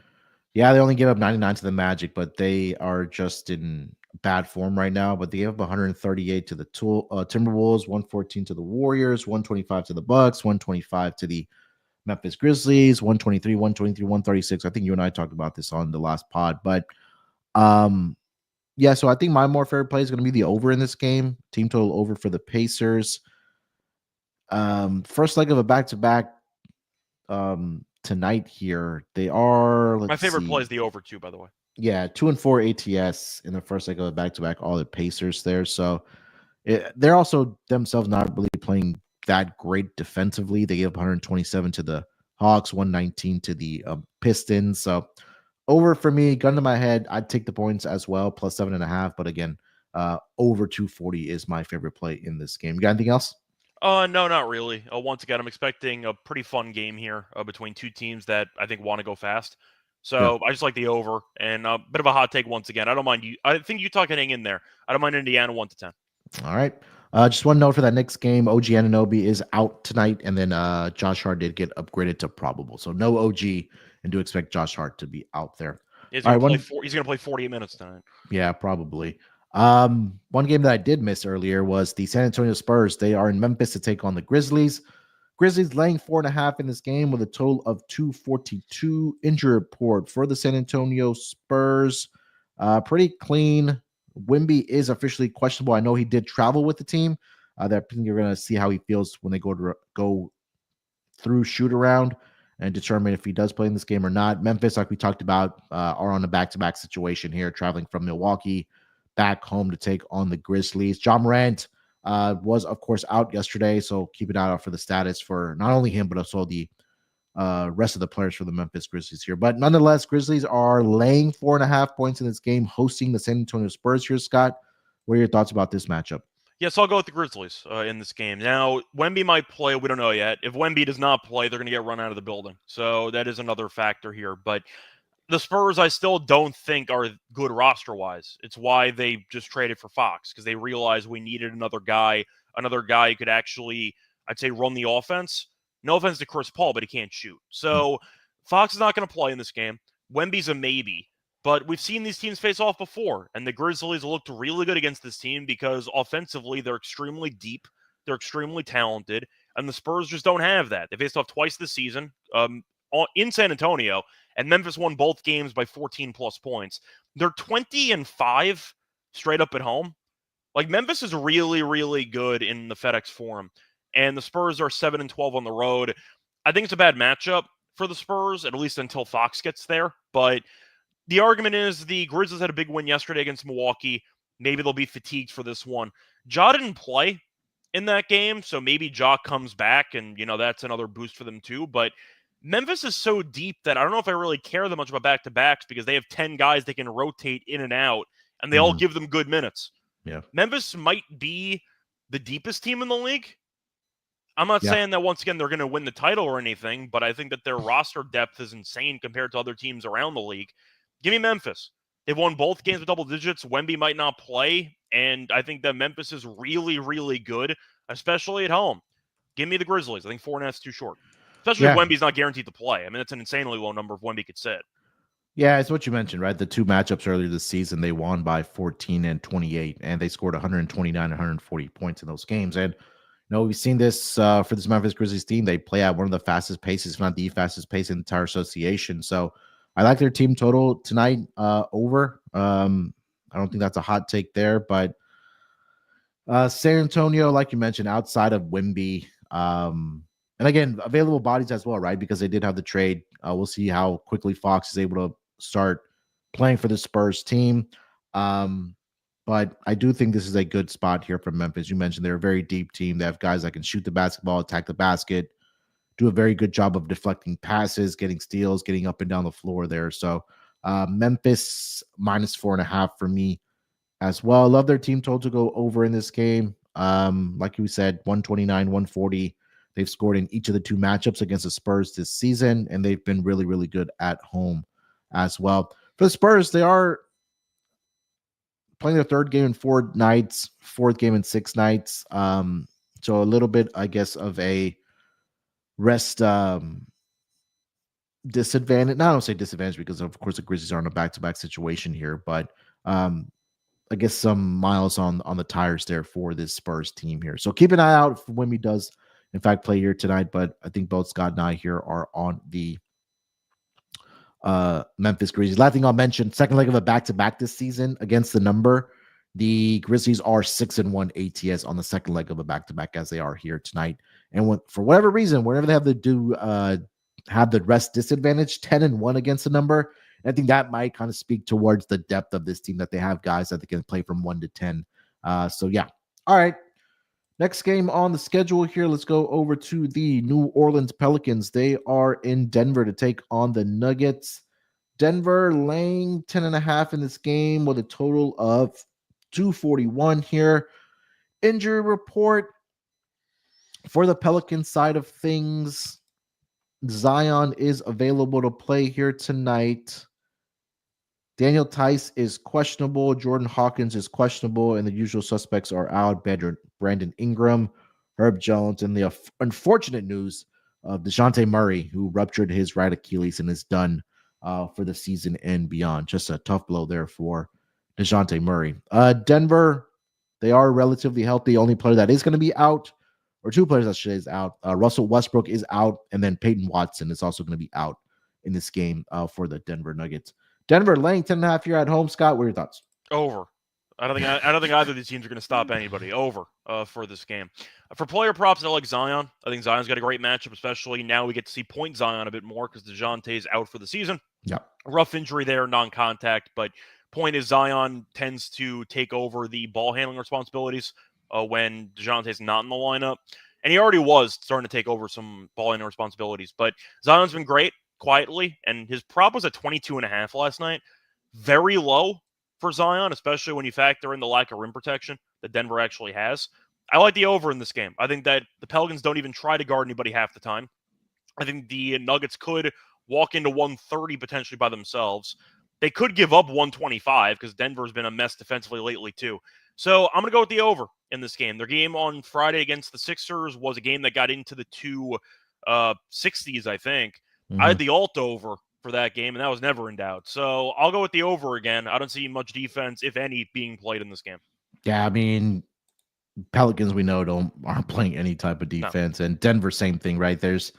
yeah, they only gave up 99 to the Magic, but they are just in bad form right now. But they gave up 138 to the Timberwolves, 114 to the Warriors, 125 to the Bucks, 125 to the Memphis Grizzlies, 123, 136. I think you and I talked about this on the last pod, but yeah, so I think my more favorite play is going to be the over in this game. Team total over for the Pacers. First leg of a back-to-back. tonight here. They are, My let's favorite see. play is the over 2, by the way. Yeah, 2-4 ATS in the first leg of back-to-back, all the Pacers there. So they're also themselves not really playing that great defensively. They gave up 127 to the Hawks, 119 to the Pistons. So over for me, gun to my head, I'd take the points as well, plus 7.5. But again, over 240 is my favorite play in this game. You got anything else? No, not really. Once again, I'm expecting a pretty fun game here between two teams that I think want to go fast. So I just like the over, and a bit of a hot take once again. I don't mind you. I think Utah can hang in there. I don't mind Indiana 1-10. All right. Just one note for that next game. OG Anunoby is out tonight, and then Josh Hart did get upgraded to probable. So no OG, and do expect Josh Hart to be out there. He's going to play 48 minutes tonight. Yeah, probably. One game that I did miss earlier was the San Antonio Spurs. They are in Memphis to take on the Grizzlies. Grizzlies laying 4.5 in this game with a total of 242. Injury report for the San Antonio Spurs. Pretty clean. Wemby is officially questionable. I know he did travel with the team. That you're going to see how he feels when they go through shoot around and determine if he does play in this game or not. Memphis, like we talked about, are on a back-to-back situation here, traveling from Milwaukee back home to take on the Grizzlies. Ja Morant was, of course, out yesterday, so keep an eye out for the status for not only him, but also the rest of the players for the Memphis Grizzlies here. But nonetheless, Grizzlies are laying 4.5 points in this game, hosting the San Antonio Spurs here. Scott, what are your thoughts about this matchup? Yes, I'll go with the Grizzlies in this game. Now, Wemby might play. We don't know yet. If Wemby does not play, they're going to get run out of the building. So that is another factor here. But the Spurs, I still don't think are good roster-wise. It's why they just traded for Fox, because they realized we needed another guy who could actually, I'd say, run the offense. No offense to Chris Paul, but he can't shoot. So Fox is not going to play in this game. Wemby's a maybe. But we've seen these teams face off before, and the Grizzlies looked really good against this team because offensively they're extremely deep, they're extremely talented, and the Spurs just don't have that. They faced off twice this season in San Antonio, and Memphis won both games by 14-plus points. They're 20-5 straight up at home. Like, Memphis is really, really good in the FedEx Forum, and the Spurs are 7-12 on the road. I think it's a bad matchup for the Spurs, at least until Fox gets there, but the argument is the Grizzlies had a big win yesterday against Milwaukee. Maybe they'll be fatigued for this one. Ja didn't play in that game, so maybe Ja comes back, and, that's another boost for them too. But Memphis is so deep that I don't know if I really care that much about back-to-backs because they have 10 guys they can rotate in and out, and they all give them good minutes. Yeah. Memphis might be the deepest team in the league. I'm not saying that, once again, they're going to win the title or anything, but I think that their roster depth is insane compared to other teams around the league. Give me Memphis. They've won both games with double digits. Wemby might not play, and I think that Memphis is really, really good, especially at home. Give me the Grizzlies. I think 4.5 is too short, especially if Wemby's not guaranteed to play. I mean, that's an insanely low number if Wemby could sit. Yeah, it's what you mentioned, right? The two matchups earlier this season, they won by 14 and 28, and they scored 129 and 140 points in those games. And we've seen this for this Memphis Grizzlies team. They play at one of the fastest paces, if not the fastest pace in the entire association. So I like their team total tonight over. I don't think that's a hot take there, but San Antonio, like you mentioned, outside of Wemby, and again, available bodies as well, right? Because they did have the trade. We'll see how quickly Fox is able to start playing for the Spurs team. But I do think this is a good spot here for Memphis. You mentioned they're a very deep team. They have guys that can shoot the basketball, attack the basket, do a very good job of deflecting passes, getting steals, getting up and down the floor there. So Memphis minus 4.5 for me as well. I love their team total to go over in this game. Like you said, 129, 140. They've scored in each of the two matchups against the Spurs this season, and they've been really, really good at home as well. For the Spurs, they are playing their third game in 4 nights, fourth game in 6 nights. So a little bit, I guess, of a rest disadvantage. No, I don't say disadvantage because, of course, the Grizzlies are in a back-to-back situation here, but I guess some miles on the tires there for this Spurs team here. So keep an eye out for when he does, in fact, play here tonight. But I think both Scott and I here are on the Memphis Grizzlies. Last thing I'll mention, second leg of a back-to-back this season against the number. The Grizzlies are 6-1 ATS on the second leg of a back-to-back as they are here tonight. And for whatever reason, whenever they have to do have the rest disadvantage, 10-1 against the number. And I think that might kind of speak towards the depth of this team, that they have guys that they can play from 1 to 10. So yeah. All right. Next game on the schedule here. Let's go over to the New Orleans Pelicans. They are in Denver to take on the Nuggets. Denver laying 10.5 in this game with a total of 241 here. Injury report for the Pelicans side of things. Zion is available to play here tonight. Daniel Tice is questionable. Jordan Hawkins is questionable. And the usual suspects are out. Brandon Ingram, Herb Jones, and the unfortunate news of DeJounte Murray, who ruptured his right Achilles and is done for the season and beyond. Just a tough blow there for DeJounte Murray. Denver, they are relatively healthy. The only player that is going to be out, or two players I should say is out. Russell Westbrook is out, and then Peyton Watson is also going to be out in this game for the Denver Nuggets. Denver laying 10.5 here at home. Scott, what are your thoughts? Over. I don't think either of these teams are going to stop anybody. Over for this game. For player props, I like Zion. I think Zion's got a great matchup, especially now we get to see Point Zion a bit more because DeJounte's out for the season. Yeah. Rough injury there, non-contact, but point is Zion tends to take over the ball handling responsibilities when DeJounte's not in the lineup. And he already was starting to take over some ball handling responsibilities. But Zion's been great quietly, and his prop was at 22.5 last night. Very low for Zion, especially when you factor in the lack of rim protection that Denver actually has. I like the over in this game. I think that the Pelicans don't even try to guard anybody half the time. I think the Nuggets could walk into 130 potentially by themselves. They could give up 125 because Denver's been a mess defensively lately too. So I'm going to go with the over in this game. Their game on Friday against the Sixers was a game that got into the 260s, I think. Mm-hmm. I had the alt over for that game, and that was never in doubt. So I'll go with the over again. I don't see much defense, if any, being played in this game. Yeah, I mean, Pelicans we know aren't playing any type of defense, and Denver same thing, right? There's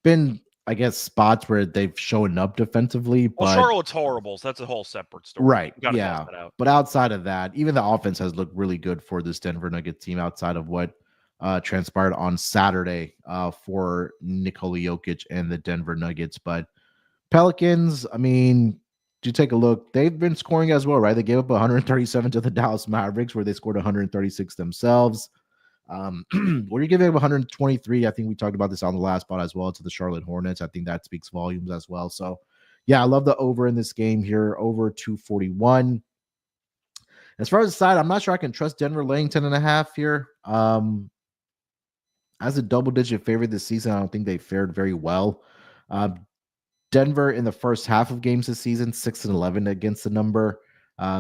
been, I guess, spots where they've shown up defensively, but Charlotte's horrible, so that's a whole separate story. Right? Yeah, but outside of that, even the offense has looked really good for this Denver Nuggets team. Outside of what transpired on Saturday for Nikola Jokic and the Denver Nuggets, but Pelicans, I mean, you take a look, they've been scoring as well, right? They gave up 137 to the Dallas Mavericks, where they scored 136 themselves. Where you giving up 123, I think we talked about this on the last spot as well, to the Charlotte Hornets. I think that speaks volumes as well. So, yeah, I love the over in this game here, over 241. As far as the side, I'm not sure I can trust Denver laying 10.5 here. As a double-digit favorite this season, I don't think they fared very well. Denver in the first half of games this season, 6-11 against the number.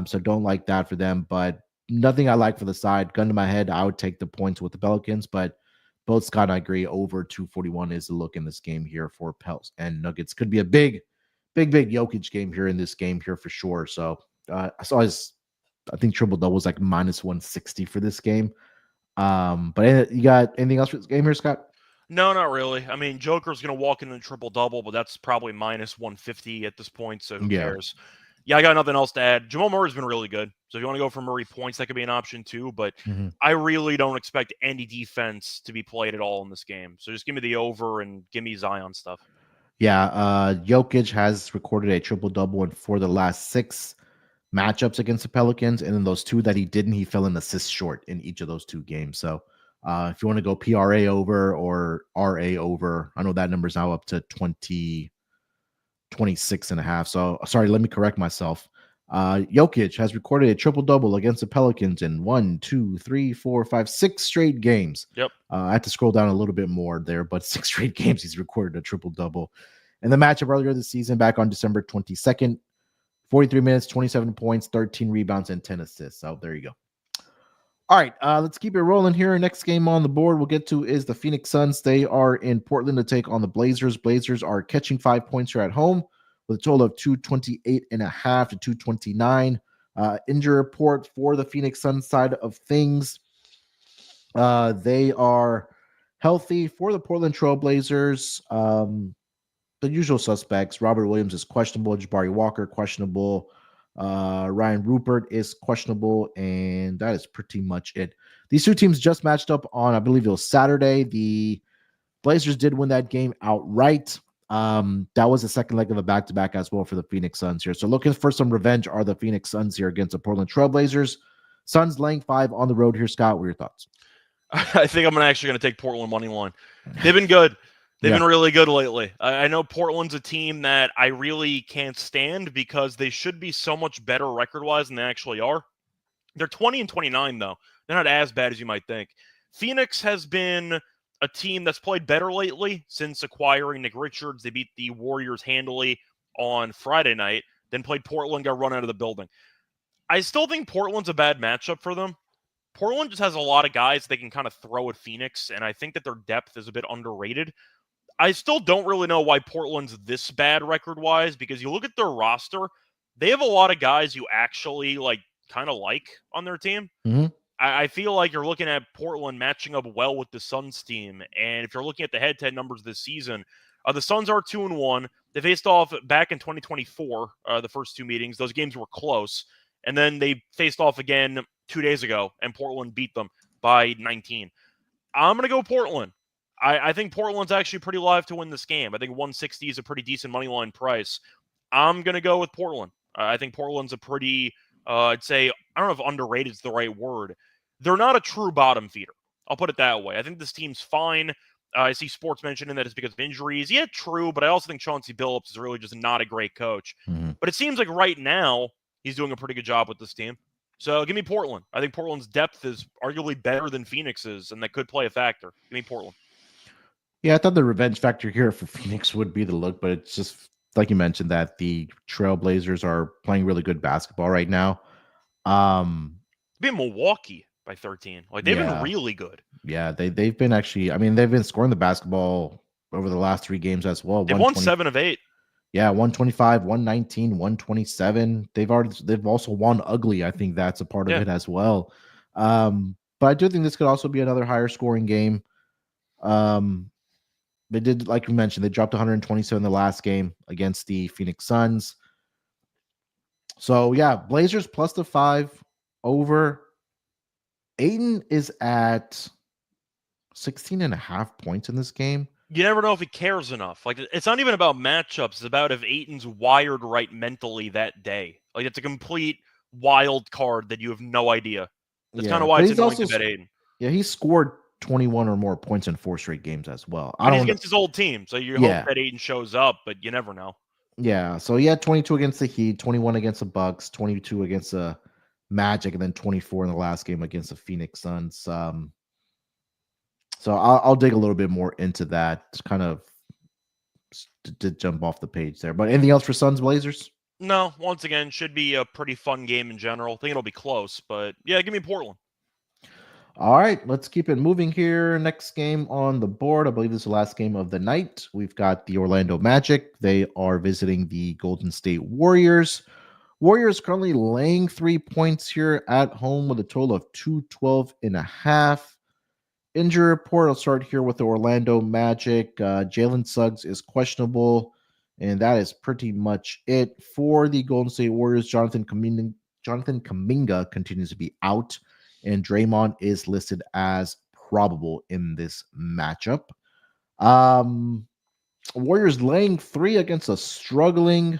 So don't like that for them, but nothing I like for the side. Gun to my head, I would take the points with the Pelicans, but both Scott and I agree over 241 is the look in this game here for Pels and Nuggets. Could be a big Jokic game here in this game here for sure. So I think triple double was like minus 160 for this game. But you got anything else for this game here, Scott? No, not really. I mean, Joker's going to walk in a triple-double, but that's probably minus 150 at this point, so who cares? Yeah, I got nothing else to add. Jamal Murray's been really good, so if you want to go for Murray points, that could be an option too, but I really don't expect any defense to be played at all in this game. So just give me the over and give me Zion stuff. Yeah, Jokic has recorded a triple-double in 4 of the last 6 matchups against the Pelicans, and in those 2 that he didn't, he fell an assist short in each of those 2 games. So if you want to go PRA over or RA over, I know that number is now up to 26.5. So sorry, let me correct myself. Jokic has recorded a triple-double against the Pelicans in 6 straight games. Yep. I had to scroll down a little bit more there, but 6 straight games he's recorded a triple-double. In the matchup earlier this season, back on December 22nd, 43 minutes, 27 points, 13 rebounds, and 10 assists. So there you go. All right, let's keep it rolling here. Next game on the board we'll get to is the Phoenix Suns. They are in Portland to take on the Blazers. Blazers are catching 5 points here at home with a total of 228.5 to 229. Injury report for the Phoenix Suns side of things. They are healthy for the Portland Trail Blazers. The usual suspects. Robert Williams is questionable. Jabari Walker, questionable. Ryan Rupert is questionable, and that is pretty much it. These 2 teams just matched up on, I believe it was Saturday. The Blazers did win that game outright. That was the second leg of a back-to-back as well for the Phoenix Suns here. So looking for some revenge are the Phoenix Suns here against the Portland Trailblazers. Suns laying 5 on the road here. Scott, what are your thoughts? I think I'm actually going to take Portland money line. They've been good. They've been really good lately. I know Portland's a team that I really can't stand because they should be so much better record-wise than they actually are. They're 20-29, though. They're not as bad as you might think. Phoenix has been a team that's played better lately since acquiring Nick Richards. They beat the Warriors handily on Friday night, then played Portland, got run out of the building. I still think Portland's a bad matchup for them. Portland just has a lot of guys they can kind of throw at Phoenix, and I think that their depth is a bit underrated. I still don't really know why Portland's this bad record-wise, because you look at their roster, they have a lot of guys you actually kind of like on their team. Mm-hmm. I feel like you're looking at Portland matching up well with the Suns team, and if you're looking at the head-to-head numbers this season, the Suns are 2-1. They faced off back in 2024, the first 2 meetings. Those games were close, and then they faced off again 2 days ago, and Portland beat them by 19. I'm going to go Portland. I think Portland's actually pretty live to win this game. I think 160 is a pretty decent money line price. I'm going to go with Portland. I think Portland's a pretty, I'd say, I don't know if underrated is the right word. They're not a true bottom feeder. I'll put it that way. I think this team's fine. I see sports mentioning that it's because of injuries. Yeah, true, but I also think Chauncey Billups is really just not a great coach. Mm-hmm. But it seems like right now he's doing a pretty good job with this team. So give me Portland. I think Portland's depth is arguably better than Phoenix's, and that could play a factor. Give me Portland. Yeah, I thought the revenge factor here for Phoenix would be the look, but it's just like you mentioned that the Trailblazers are playing really good basketball right now. Be Milwaukee by 13. They've been really good. Yeah, they've been actually. I mean, they've been scoring the basketball over the last 3 games as well. They've won 7 of 8. Yeah, 125, 119, 127. They've also won ugly. I think that's a part of it as well. But I do think this could also be another higher scoring game. They did, like we mentioned, they dropped 127 in the last game against the Phoenix Suns. So yeah, Blazers plus the 5 over. Ayton is at 16.5 points in this game. You never know if he cares enough. It's not even about matchups. It's about if Ayton's wired right mentally that day. It's a complete wild card that you have no idea. That's kind of why it's annoying to bet Ayton. Yeah, he scored 21 or more points in 4 straight games as well. He's against his old team, so you hope that Ayton shows up, but you never know. Yeah, so he had 22 against the Heat, 21 against the Bucks, 22 against the Magic, and then 24 in the last game against the Phoenix Suns. So I'll dig a little bit more into that, kind of to jump off the page there. But anything else for Suns Blazers? No, once again, should be a pretty fun game in general. I think it'll be close, but yeah, give me Portland. All right, let's keep it moving here. Next game on the board, I believe this is the last game of the night. We've got the Orlando Magic. They are visiting the Golden State Warriors. Warriors currently laying 3 points here at home with a total of 212.5. Injury report, I'll start here with the Orlando Magic. Jalen Suggs is questionable, and that is pretty much it. For the Golden State Warriors, Jonathan Kuminga continues to be out, and Draymond is listed as probable in this matchup. Warriors laying 3 against a struggling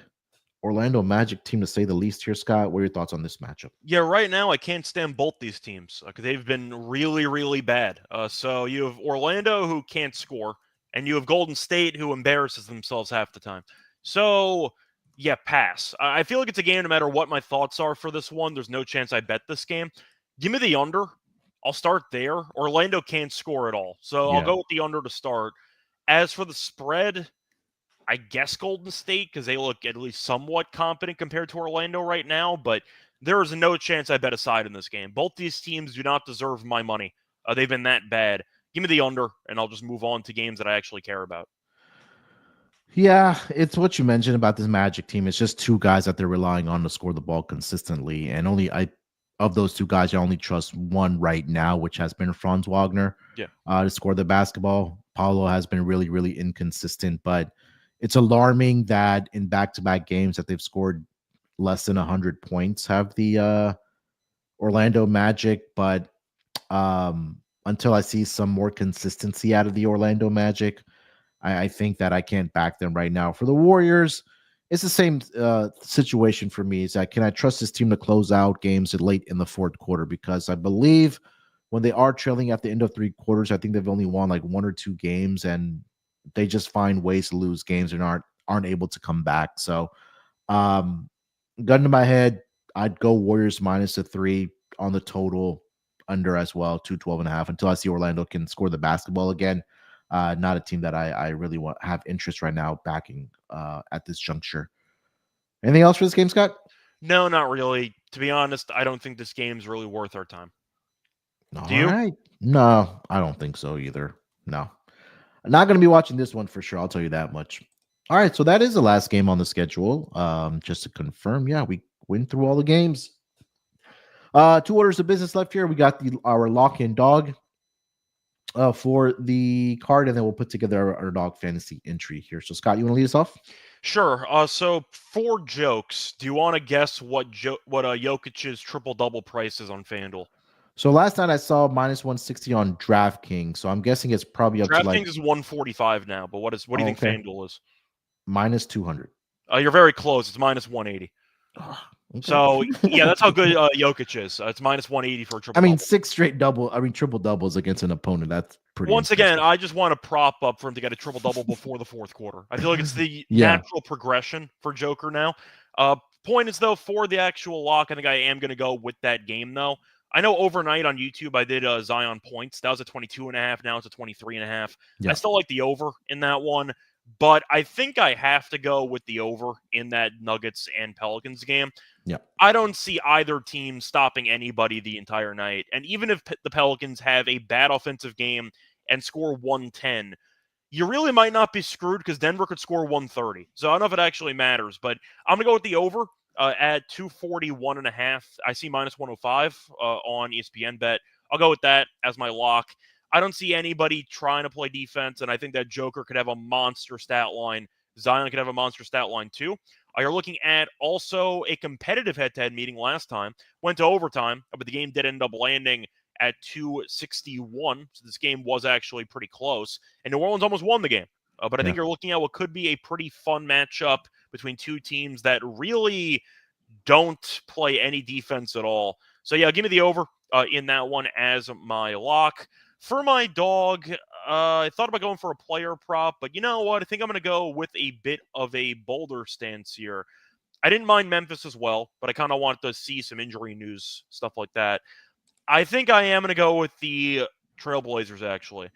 Orlando Magic team, to say the least here. Scott, what are your thoughts on this matchup? Yeah, right now I can't stand both these teams because they've been really, really bad. So you have Orlando, who can't score, and you have Golden State, who embarrasses themselves half the time. So, yeah, pass. I feel like it's a game no matter what my thoughts are for this one. There's no chance I bet this game. Give me the under. I'll start there. Orlando can't score at all. So I'll go with the under to start. As for the spread, I guess Golden State, because they look at least somewhat competent compared to Orlando right now, but there is no chance I bet a side in this game. Both these teams do not deserve my money. They've been that bad. Give me the under, and I'll just move on to games that I actually care about. Yeah, it's what you mentioned about this Magic team. It's just 2 guys that they're relying on to score the ball consistently, and of those 2 guys, I only trust one right now, which has been Franz Wagner to score the basketball. Paolo has been really, really inconsistent, but it's alarming that in back-to-back games that they've scored less than 100 points have the Orlando Magic. But until I see some more consistency out of the Orlando Magic, I think that I can't back them right now. For the Warriors, it's the same situation for me. Is that can I trust this team to close out games late in the fourth quarter? Because I believe when they are trailing at the end of three quarters, I think they've only won like one or two games, and they just find ways to lose games and aren't able to come back. So, gun to my head, I'd go Warriors minus the 3 on the total, under as well, 212.5, until I see Orlando can score the basketball again. Not a team that I really have interest right now backing at this juncture. Anything else for this game, Scott? No, not really. To be honest, I don't think this game's really worth our time. All Do you? right. No, I don't think so either. No. I'm not going to be watching this one for sure. I'll tell you that much. All right. So that is the last game on the schedule. Just to confirm, yeah, we went through all the games. 2 orders of business left here. We got our lock and dog for the card, and then we'll put together our dog fantasy entry here. So, Scott, you want to lead us off? Sure. So 4 jokes. Do you want to guess what Jokic's triple-double price is on FanDuel? So last night I saw minus 160 on DraftKings. So I'm guessing it's probably up to like DraftKings is 145 now, but what do you think FanDuel is? Minus 200. You're very close. It's minus 180. Okay. So yeah, that's how good Jokic is. It's minus 180 for a triple. I mean, 6 straight triple doubles against an opponent. That's pretty. Once again, I just want to prop up for him to get a triple double before the fourth quarter. I feel like it's the natural progression for Joker now. Point is though, for the actual lock, I think I am going to go with that game though. I know overnight on YouTube I did Zion points. That was a 22.5. Now it's a 23.5. Yeah. I still like the over in that one, but I think I have to go with the over in that Nuggets and Pelicans game. Yeah. I don't see either team stopping anybody the entire night. And even if the Pelicans have a bad offensive game and score 110, you really might not be screwed because Denver could score 130. So I don't know if it actually matters, but I'm going to go with the over. At 241.5, I see minus 105 on ESPN bet. I'll go with that as my lock. I don't see anybody trying to play defense, and I think that Joker could have a monster stat line. Zion could have a monster stat line too. You're looking at also a competitive head-to-head meeting last time. Went to overtime, but the game did end up landing at 261. So this game was actually pretty close, and New Orleans almost won the game. But I think you're looking at what could be a pretty fun matchup between two teams that really don't play any defense at all. So, yeah, give me the over in that one as my lock. For my dog, I thought about going for a player prop, but you know what? I think I'm going to go with a bit of a bolder stance here. I didn't mind Memphis as well, but I kind of want to see some injury news, stuff like that. I think I am going to go with the Trailblazers, actually.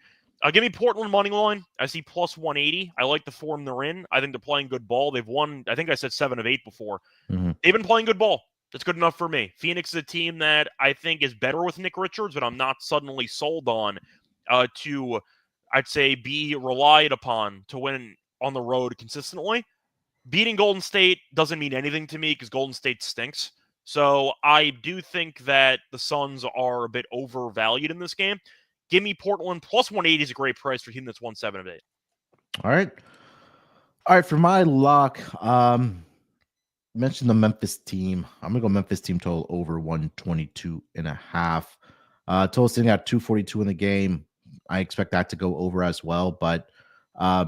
Give me Portland money line. I see plus 180. I like the form they're in. I think they're playing good ball. They've won, I think I said 7 of 8 before. Mm-hmm. They've been playing good ball. That's good enough for me. Phoenix is a team that I think is better with Nick Richards, but I'm not suddenly sold on to, I'd say, be relied upon to win on the road consistently. Beating Golden State doesn't mean anything to me because Golden State stinks. So I do think that the Suns are a bit overvalued in this game. Give me Portland. Plus 180 is a great price for a team that's won 7 of 8. All right. For my lock, mentioned the Memphis team. I'm going to go Memphis team total over 122.5. Total sitting at 242 in the game. I expect that to go over as well. But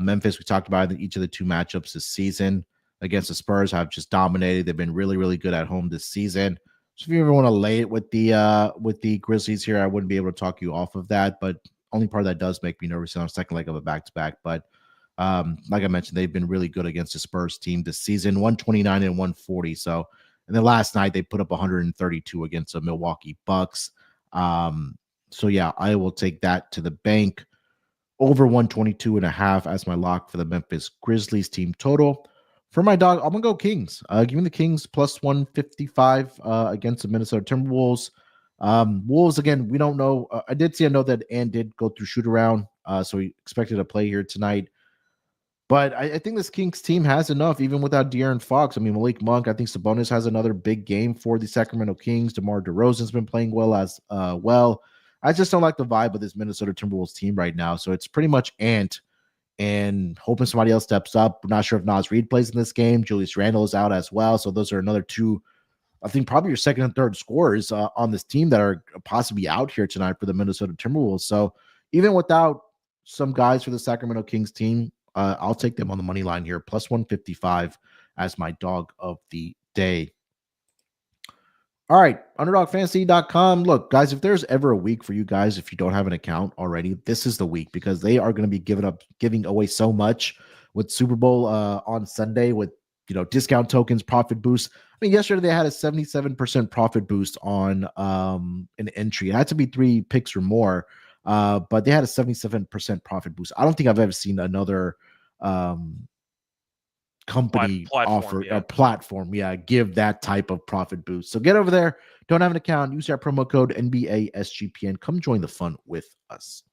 Memphis, we talked about in each of the 2 matchups this season against the Spurs, have just dominated. They've been really, really good at home this season. So if you ever want to lay it with the Grizzlies here, I wouldn't be able to talk you off of that. But only part that does make me nervous on the second leg of a back-to-back. But like I mentioned, they've been really good against the Spurs team this season, 129 and 140. So, and then last night they put up 132 against the Milwaukee Bucks. So yeah, I will take that to the bank. Over 122.5 as my lock for the Memphis Grizzlies team total. For my dog, I'm going to go Kings. Give me the Kings plus 155 against the Minnesota Timberwolves. Wolves, again, we don't know. I did see a note that Ann did go through shoot around, so he expected to play here tonight. But I think this Kings team has enough, even without De'Aaron Fox. I mean, Malik Monk, I think Sabonis has another big game for the Sacramento Kings. DeMar DeRozan's been playing well as well. I just don't like the vibe of this Minnesota Timberwolves team right now. So it's pretty much Ant and hoping somebody else steps up. We're not sure if Naz Reid plays in this game. Julius Randle is out as well. So those are another 2, I think probably your second and third scorers on this team that are possibly out here tonight for the Minnesota Timberwolves. So even without some guys for the Sacramento Kings team, I'll take them on the money line here, plus 155 as my dog of the day. All right, underdogfantasy.com. Look, guys, if there's ever a week for you guys, if you don't have an account already, this is the week because they are going to be giving away so much with Super Bowl on Sunday with discount tokens, profit boost. I mean, yesterday they had a 77% profit boost on an entry. It had to be 3 picks or more, but they had a 77% profit boost. I don't think I've ever seen another company offer a platform give that type of profit boost. So get over there, don't have an account, use our promo code NBA SGPN, come join the fun with us.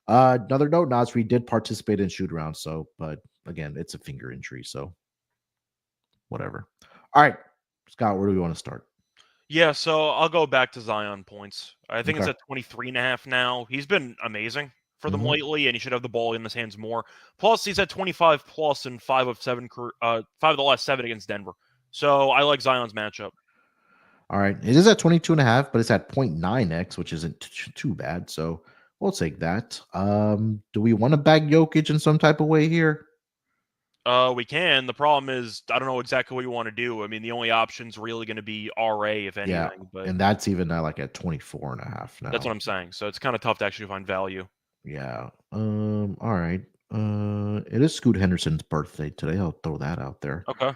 Another note, Nasri did participate in shoot around, but again, it's a finger injury, so whatever. All right, Scott, where do we want to start? Yeah, so I'll go back to Zion points. I think it's at 23.5 now. He's been amazing for them lately, and he should have the ball in his hands more. Plus, he's at 25 plus in 5 of the last 7 against Denver. So I like Zion's matchup. All right, it is at 22.5, but it's at 0.9x, which isn't too bad. So we'll take that. Do we want to bag Jokic in some type of way here? We can. The problem is I don't know exactly what you want to do. I mean, the only option's really going to be RA, if anything. Yeah, but and that's even like at 24.5 now. That's what I'm saying. So it's kind of tough to actually find value. Yeah. All right. It is Scoot Henderson's birthday today. I'll throw that out there. Okay.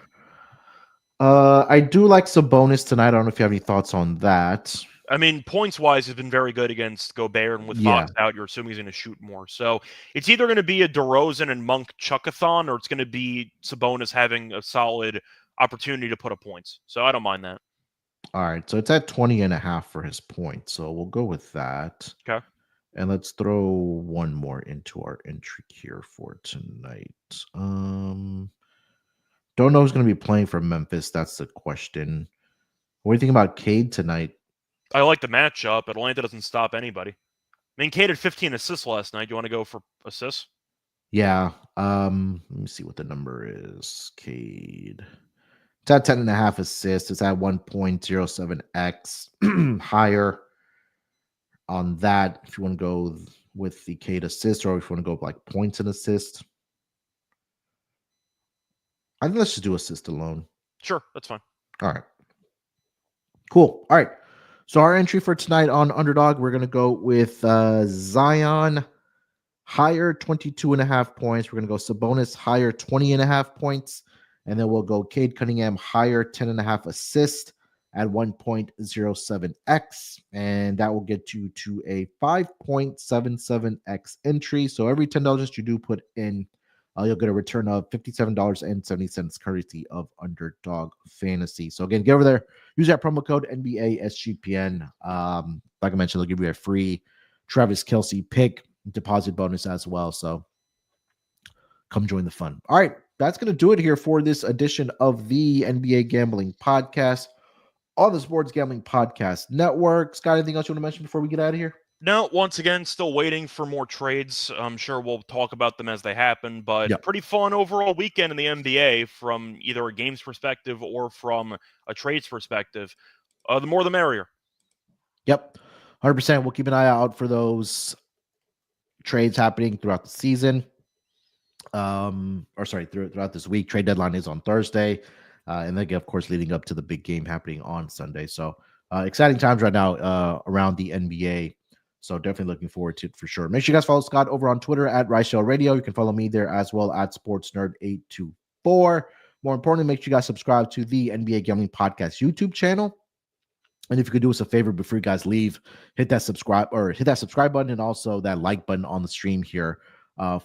I do like Sabonis tonight. I don't know if you have any thoughts on that. I mean, points-wise, has been very good against Gobert, and with Fox out, you're assuming he's going to shoot more. So it's either going to be a DeRozan and Monk chuckathon, or it's going to be Sabonis having a solid opportunity to put up points. So I don't mind that. All right, so it's at 20.5 for his points. So we'll go with that. Okay. And let's throw one more into our entry here for tonight. Don't know who's going to be playing for Memphis. That's the question. What do you think about Cade tonight? I like the matchup. Atlanta doesn't stop anybody. I mean, Cade had 15 assists last night. Do you want to go for assists? Yeah. Let me see what the number is. Cade. It's at 10.5 assists. It's at 1.07x higher on that. If you want to go with the Cade assist, or if you want to go like points and assist, I think let's just do assist alone. Sure, that's fine. All right. Cool. All right. So our entry for tonight on Underdog, we're going to go with Zion higher 22.5 points. We're going to go Sabonis higher 20.5 points. And then we'll go Cade Cunningham higher 10.5 assists at 1.07x. And that will get you to a 5.77x entry. So every $10 that you do put in, you'll get a return of $57.70 courtesy of Underdog Fantasy. So again, get over there, use that promo code NBA SGPN. Like I mentioned, they'll give you a free Travis Kelce pick deposit bonus as well. So come join the fun. All right, that's going to do it here for this edition of the NBA Gambling Podcast on the Sports Gambling Podcast Network. Scott, anything else you want to mention before we get out of here? No, once again, still waiting for more trades. I'm sure we'll talk about them as they happen, but pretty fun overall weekend in the NBA from either a games perspective or from a trades perspective. The more the merrier. Yep, 100%. We'll keep an eye out for those trades happening throughout the season. Throughout this week. Trade deadline is on Thursday. And then, of course, leading up to the big game happening on Sunday. So exciting times right now around the NBA. So definitely looking forward to it for sure. Make sure you guys follow Scott over on Twitter at Reichel Radio. You can follow me there as well at SportsNerd824. More importantly, make sure you guys subscribe to the NBA Gambling Podcast YouTube channel. And if you could do us a favor before you guys leave, hit that subscribe button and also that like button on the stream here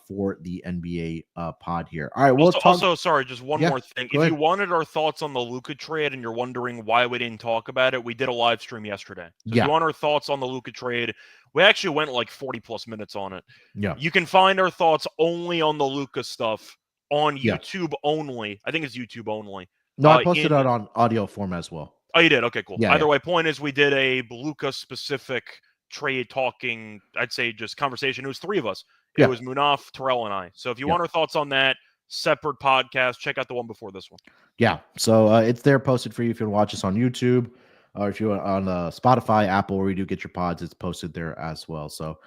for the NBA pod here. All right. Also, sorry, just one more thing. If you wanted our thoughts on the Luka trade and you're wondering why we didn't talk about it, we did a live stream yesterday. So if you want our thoughts on the Luka trade, we actually went like 40 plus minutes on it. Yeah. You can find our thoughts only on the Luka stuff on YouTube only. I think it's YouTube only. No, I posted it on audio form as well. Oh, you did? Okay, cool. Yeah, Either way, point is we did a Luka specific trade talking, I'd say just conversation. It was 3 of us. It was Munaf, Terrell, and I. So if you want our thoughts on that, separate podcast, check out the one before this one. Yeah. So it's there posted for you if you want to watch us on YouTube, or if you're on Spotify, Apple, where you do get your pods, it's posted there as well. So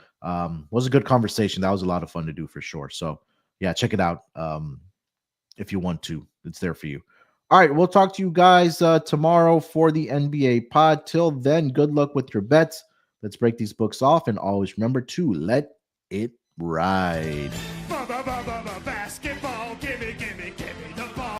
was a good conversation. That was a lot of fun to do for sure. So yeah, check it out if you want to. It's there for you. All right, we'll talk to you guys tomorrow for the NBA pod. Till then, good luck with your bets. Let's break these books off, and always remember to let it ride.